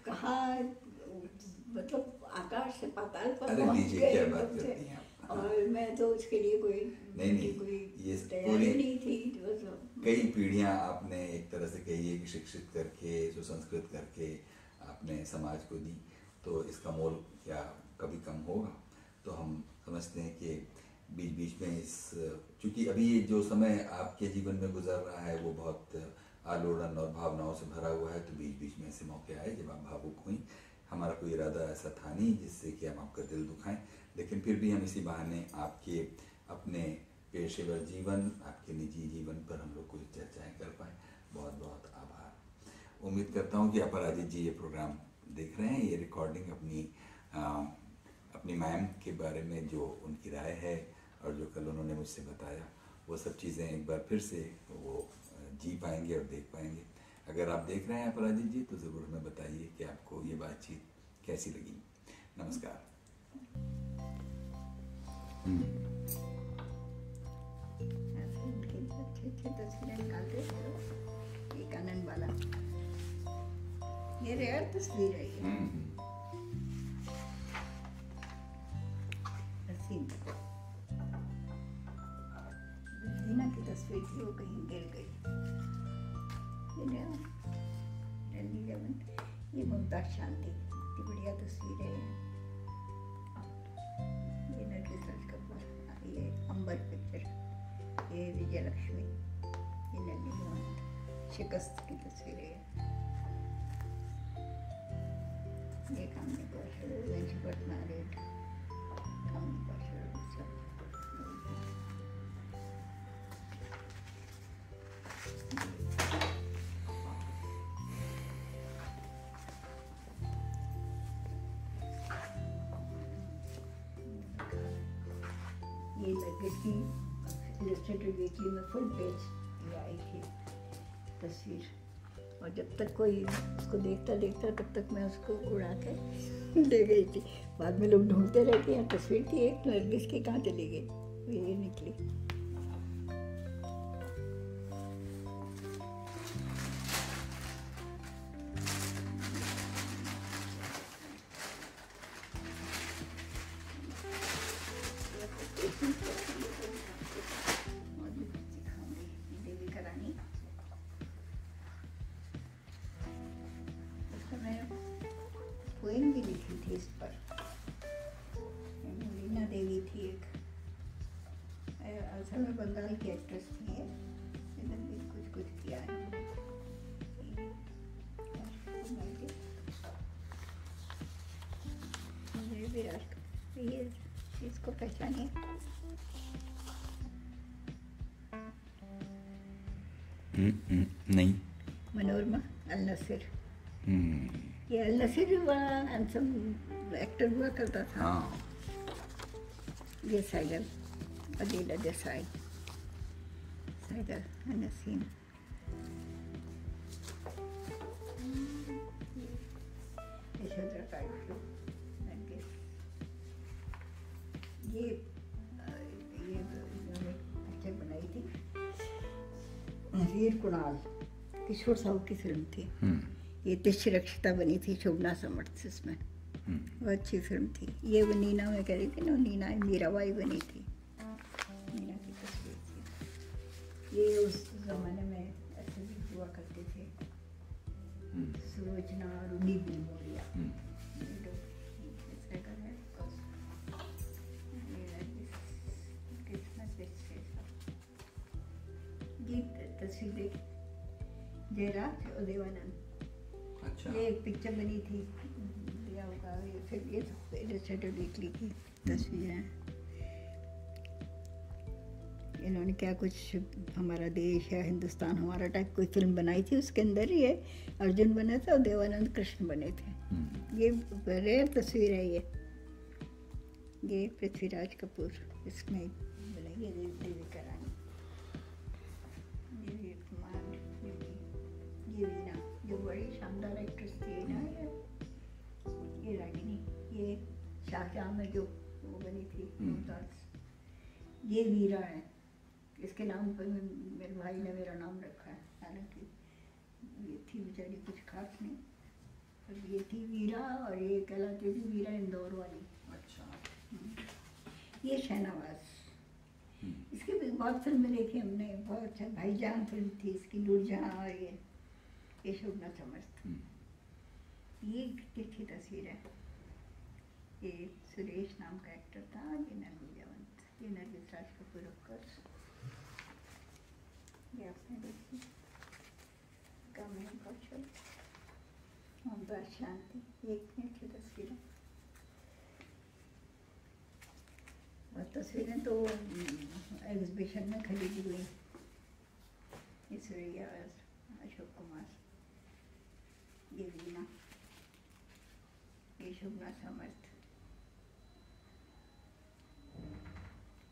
आकाश से पाताल पर पहुंच गए क्या बात करती हैं आप। और मैं तो उसके लिए कोई नहीं, ये तैयारी नहीं थी। कई पीढ़ियां आपने एक तरह से कहिए कि शिक्षित करके, सुसंस्कृत करके आपने समाज को दी, तो इसका मोल क्या कभी कम होगा। तो हम समझते हैं कि बीच बीच में चूँकि अभी ये जो समय आपके जीवन में गुजर रहा है वो बहुत आलोड़न और भावनाओं से भरा हुआ है, तो बीच बीच में ऐसे मौके आए जब आप भावुक हुई। हमारा कोई इरादा ऐसा था नहीं जिससे कि हम आपका दिल दुखाएं, लेकिन फिर भी हम इसी बहाने आपके अपने पेशेवर जीवन, आपके निजी जीवन पर हम लोग कुछ चर्चाएँ कर पाए। बहुत बहुत आभार। उम्मीद करता हूँ कि अपराजित जी ये प्रोग्राम देख रहे हैं। ये रिकॉर्डिंग अपनी मैम के बारे में जो उनकी राय है और जो कल उन्होंने मुझसे बताया, वो सब चीज़ें एक बार फिर से वो जी पाएंगे और देख पाएंगे। अगर आप देख रहे हैं अपराजित जी तो ज़रूर हमें बताइए कि आपको ये बातचीत कैसी लगी। नमस्कार। अच्छे तस्वीरें निकालते थे, एक आनंद वाला, ये रेयर तस्वीर है ये। की तस्वीर थी, वो कहीं गिर गई। ये मुमताज शांति की बढ़िया तस्वीर है। ये नरगिस कपूर, ये अंबर पिक्चर, ये विजय लक्ष्मी, ये नंदी शिकस्त की तस्वीर है। ये कामनी कौशल, when she got married, कामनी कौशल ये लगी इलस्ट्रेटेड वीकली में फुल पेज ये आई थी तस्वीर। और जब तक कोई उसको देखता देखता तब तक मैं उसको उड़ा के ले गई थी। बाद में लोग ढूंढते रहे कि यहाँ तस्वीर थी एक, नरगिस की कहाँ चली गई, ये निकली। देवी का रानी, पोएम भी लिखी थी इस पर। लीना देवी थी एक, असल में बंगाल की एक्ट्रेस थी ये, इधर भी कुछ कुछ किया है। मुझे विराट ये चीज़ को पहचानिए। नहीं। मनोरमा अल नसीर, ये अल नसीर भी बड़ा हैंडसम एक्टर हुआ करता था। हाँ। ये सैगल अदीला देसाई, सैगल नसीम, यशोधरा काइटू, नरगिस। ये इन्होंने पिक्चर बनाई थी वीर कुणाल, किशोर साहू की फिल्म थी। ये तिश्य रक्षिता बनी थी शोभना समर्थ इसमें, वो अच्छी फिल्म थी। ये वो नीना में कह रही थी ना, नीना मीराबाई बनी थी, नीना की तस्वीर थी। ये उस जमाने में ऐसे भी हुआ करते थे, सुलोचना और उन्नी मेमोरिया, ये लोग ऐसे कर रहे हैं। ये तस्वीर देख, जयराज और देवानंद। अच्छा। ये एक पिक्चर बनी थी, दिया होगा ये, फिर ये इलस्ट्रेटेड वीकली की तस्वीर है। इन्होंने क्या कुछ हमारा देश या हिंदुस्तान हमारा टाइप कोई फिल्म बनाई थी, उसके अंदर ही है अर्जुन बने थे और देवानंद कृष्ण बने थे। ये रेयर तस्वीर है ये पृथ्वीराज कपूर इसमें बनाई है, देवी का रानी। ये कुमार, ये वीना जो बड़ी शानदार एक्ट्रेस थी ना, ये रागिनी, ये शाहजहां में जो वो बनी थी मुमताज। ये वीरा है, इसके नाम पर मेरे भाई ने मेरा नाम रखा है, हालांकि ये थी बेचारी कुछ खास नहीं, पर ये थी वीरा और ये कहलाती थी वीरा इंदौर वाली। अच्छा। ये शहनवाज, इसकी भी बहुत फिल्में देखी हमने, बहुत अच्छा। भाईजान फिल्म थी इसकी, नूरजहां, और ये शोभना समर्थ। ये कितनी अच्छी तस्वीर है। ये सुरेश नाम का एक्टर था, ये नरगिस जयवंत, ये नरगिस राज कपूर ऑफकोर्स, ये आपने देखी कामिनी कौशल, ओमकार शांति, ये इतनी अच्छी तस्वीर है। और तस्वीरें तो एग्जीबिशन में खरीदी हुई। ये सुरैया, अशोक कुमार, ये वीना, ये शोभना समर्थ,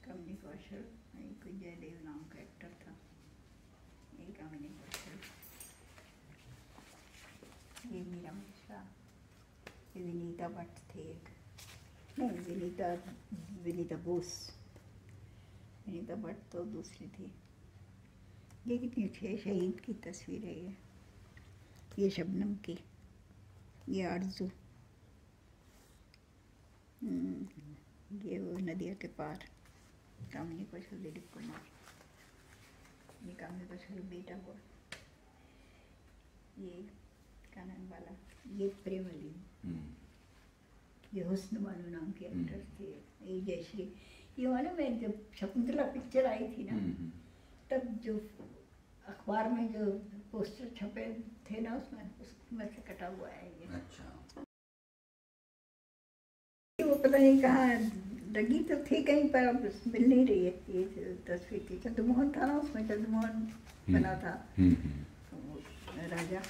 कामिनी कौशल, ये कोई जयदेव नाम का एक्टर था, ये कामिनी कौशल, ये मीरा मिश्रा, ये विनीता भट्ट थी एक, नहीं विनीता बोस, विनीता भट्ट तो दूसरी थी। ये कितनी अच्छी है, शहीद की तस्वीर है ये शबनम की, ये आरजू, ये वो नदिया के पार, कामिनी कौशल, दिलीप कुमार, ये कामिनी कौशल बेटा हुआ, ये कानन वाला, ये प्रेम अली, ये हुस्न मानो नाम की एक्ट्रेस थी, ये जयश्री। ये मालूम है जब शकुंतला पिक्चर आई थी ना, तब जो अखबार में जो पोस्टर छपे थे ना, उसमें से कटा हुआ है ये। अच्छा। वो पता नहीं कहाँ लगी तो थी कहीं पर, अब मिल नहीं रही है ये तस्वीर थी। चंद्रमोहन था ना उसमें, चंद्रमोहन बना था राजा।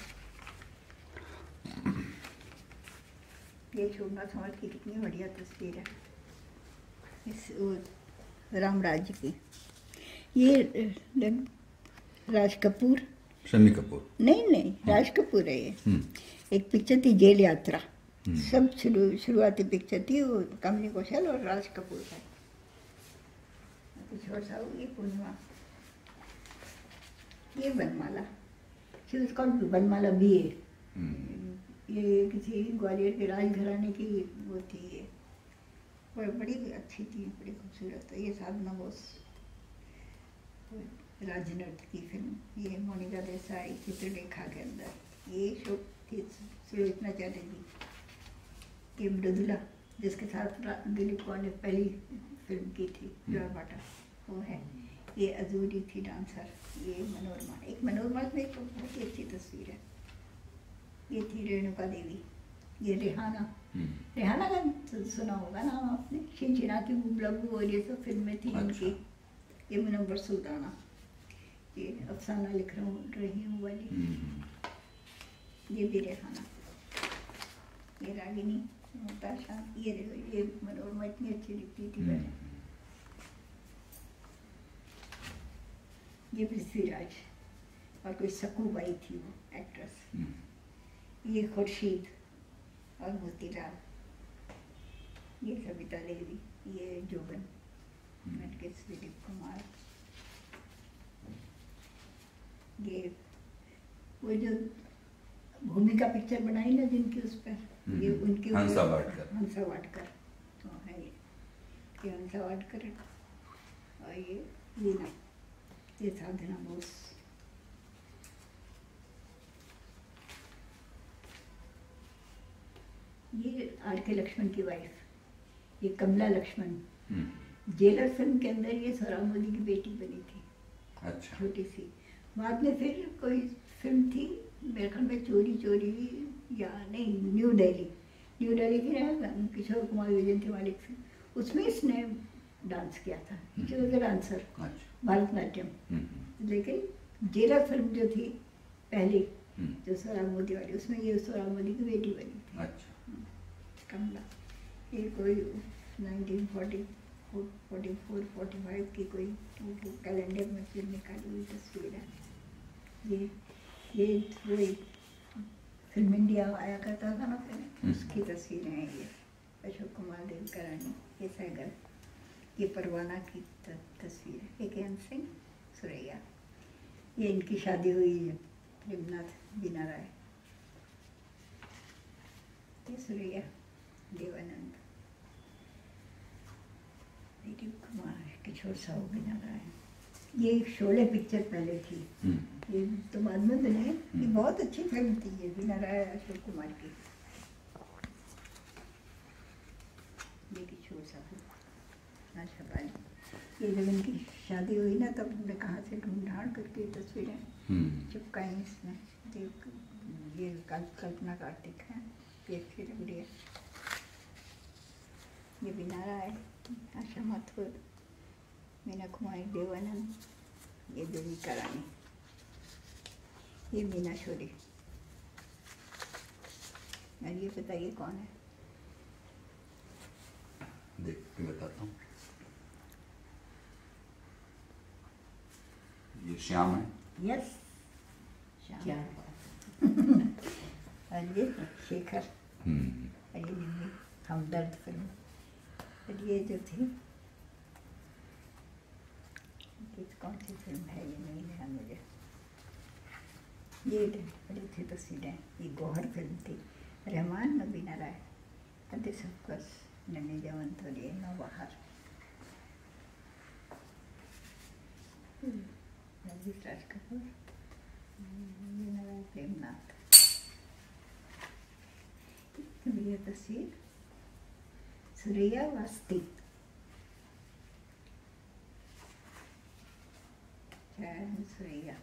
ये शोभना समर्थ की कितनी बढ़िया तस्वीर है, इस राम राज्य की। ये राज कपूर, शम्मी कपूर। नहीं, राज कपूर है ये। एक पिक्चर थी जेल यात्रा, सब शुरुआती पिक्चर थी, वो कमली कौशल और राज कपूर का। कुछ और सा ये पूर्णिमा, ये बनमाला, शी वाज कॉल्ड बनमाला BA। ये किसी ग्वालियर के राजघराने की वो थी ये, और बड़ी अच्छी थी, बड़ी खूबसूरत। ये साधना बोस, राजनर्त की फिल्म। ये मोनिका देसाई चित्रलेखा के अंदर। ये शो थी सुलोचना चैटर्जी की मृदुला, जिसके साथ दिलीप कौर ने पहली फिल्म की थी जॉय बाटा, वो है। ये अजूरी थी डांसर। ये मनोरमा, एक मनोरमा में एक बहुत ही अच्छी तस्वीर है। ये थी रेणुका देवी। ये रेहाना, रेहाना का सुना होगा नाम आपने, चिंचिनाती बुबलबू और ये सब फिल्में थी इनकी। ये मुनव्वर सुल्ताना, ये अफसाना लिख रही हूँ वाली, ये भी रेहाना। ये रागिनी, नताशा, ये मनोरमा इतनी अच्छी दिखती थी पहले। ये पृथ्वीराज और कोई सकूबाई थी वो एक्ट्रेस। ये खुर्शीद और मोतीलाल, ये सविता देवी, ये जोगन, नटकेश दिलीप कुमार। ये वो जो भूमिका पिक्चर बनाई ना जिनकी, उस पर ये उनकी हंसा वाडकर तो है ये हंसा वाडकर। और ये वीना, ये साधना बोस। ये RK लक्ष्मण की वाइफ, ये कमला लक्ष्मण। जेलर फिल्म के अंदर ये सोहराब मोदी की बेटी बनी थी। अच्छा। छोटी सी। बाद में फिर कोई फिल्म थी मेरे ख्याल में, चोरी या नहीं, न्यू दिल्ली की ना, किशोर कुमार विजयंती वाली फिल्म, उसमें इसने डांस किया था। डांसर, भरतनाट्यम। लेकिन जेलर फिल्म जो थी पहली, जो सोहराब मोदी वाली, उसमें ये सोहराब मोदी की बेटी बनी थी। अच्छा। कमला। ये कोई 1944-45 की कोई कैलेंडर में फिल्म निकाली हुई तस्वीर है। ये वही फिल्म इंडिया आया करता था ना पहले, उसकी तस्वीरें हैं ये। अशोक कुमार देवकरानी, ये सैगल, ये परवाना की तस्वीर है। ये केएन सिंह, सुरैया। ये इनकी शादी हुई है प्रेमनाथ बीना राय। ये सुरैया, देवानंद, दिलीप कुमार, किशोर साहू, बीना राय। ये एक शोले पिक्चर पहले थी, ये तो बाद में बनी है। ये बहुत अच्छी फिल्म थी ये, बीना राय अशोक कुमार की। ये किशोर साहू, आशा बाली। ये जब इनकी शादी हुई ना, तब हमने कहाँ से ढूंढ ढांड करके तस्वीरें चिपकाई इसमें। ये कल्पना कार्तिक है, ये फिर है। ये बीना राय, आशा माथुर, मीना कुमारी, देवानंद, ये देविका रानी, ये मीना शोरी। और ये बताइए कौन है? देख के बताता हूँ। ये श्याम है। यस, क्या और ये शेखर। और ये दिल्ली हमदर्द फिल्म। और ये जो थी, कौन सी फिल्म है ये नहीं ध्यान मुझे। ये बड़ी थी तस्वीरें। ये गौहर फिल्म थी, रहमान, नबीना राय, अदे सबकस, नन्हे जवंत और ये नौबहार। रजनीश राज कपूर, नबीना राय, प्रेमनाथ। ये तस्वीर सुरैया वास्ती, सुरैया।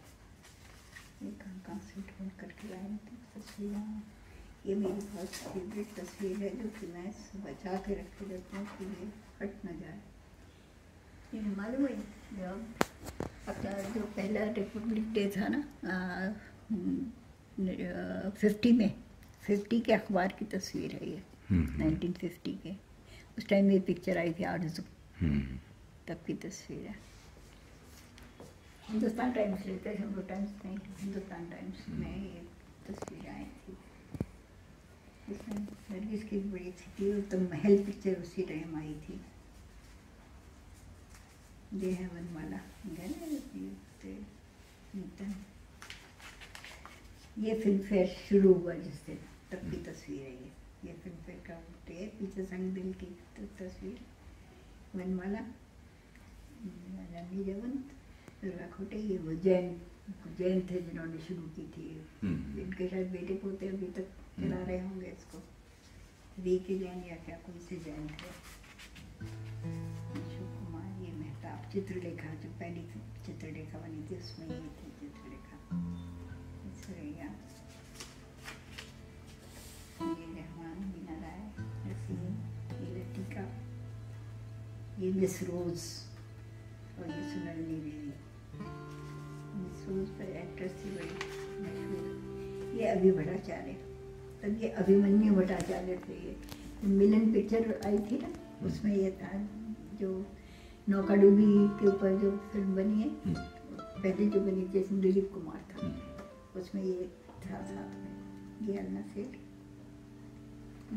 ये कहाँ से ढूंढ करके लाए थे तस्वीरें। ये मेरी बहुत फेवरेट तस्वीर है, जो कि मैं बचा के रखे रहती हूँ कि ये हट न जाए। ये मालूम है जब अपना जो पहला रिपब्लिक डे था ना, 50 के अखबार की तस्वीर है ये, 1950 के। उस टाइम ये पिक्चर आई थी आरज़ू, तब की तस्वीर है। हिंदुस्तान टाइम्स लेते थे हम लोग, टाइम्स नहीं, हिंदुस्तान टाइम्स में ये तस्वीर आई थी। इसमें नरगिस की बड़ी अच्छी थी, और तो महल पिक्चर उसी टाइम आई थी। ये है वनमाला, ये फिल्म फेयर शुरू हुआ जिस दिन, तब की तस्वीर है ये फिल्म फेयर का है, पीछे संग दिल की तस्वीर, वनमाला, रानी जयवंत, दुर्गा खोटे, ये वो जैन थे जिन्होंने शुरू की थी। इनके शायद बेटे पोते अभी तक चला रहे होंगे इसको, वी के जैन या क्या कोई से जैन थे। अशोक कुमार, ये मेहताब, चित्रलेखा, जो पहली चित्रलेखा बनी थी उसमें ये थी चित्रलेखा। सुरैया, ये रहमान, बीना राय, नसीम, ये लतिका, ये मिस रोज, और ये सुनलनी देवी। मिस रोज पर एक्ट्रेस थी बड़ी मशहूर। ये अभी भट्टाचार्य, तब ये अभिमन्यु भट्टाचार्य थे। ये मिलन पिक्चर आई थी ना, उसमें ये था जो नौकाडूबी के ऊपर जो फिल्म बनी है, पहले जो बनी थी इसमें दिलीप कुमार था, उसमें ये था साथ में। ये अन्ना सेठ,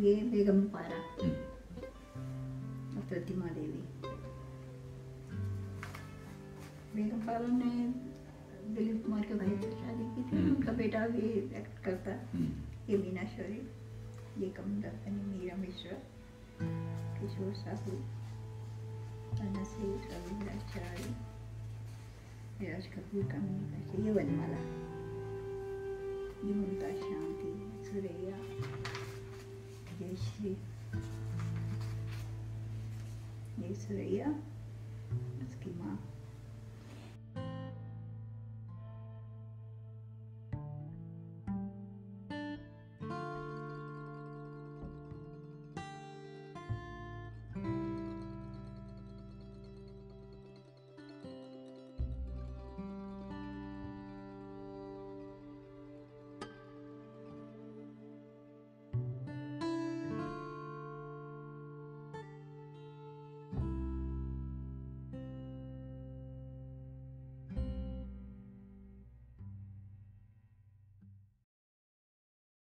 ये बेगम पारा और प्रतिमा देवी। बेगम पारा ने दिलीप कुमार के भाई से शादी की थी, उनका बेटा भी एक्ट करता। ये मीना शौरी, ये कमलदर्पणी, मीरा मिश्रा, किशोर साहू, अन्ना सेठ, रविंद्र आचार्य, राज कपूर का मीना, ये वनमाला, ये मुमताज शांति, सुरैया, जयश्री, ये सुरैया, उसकी माँ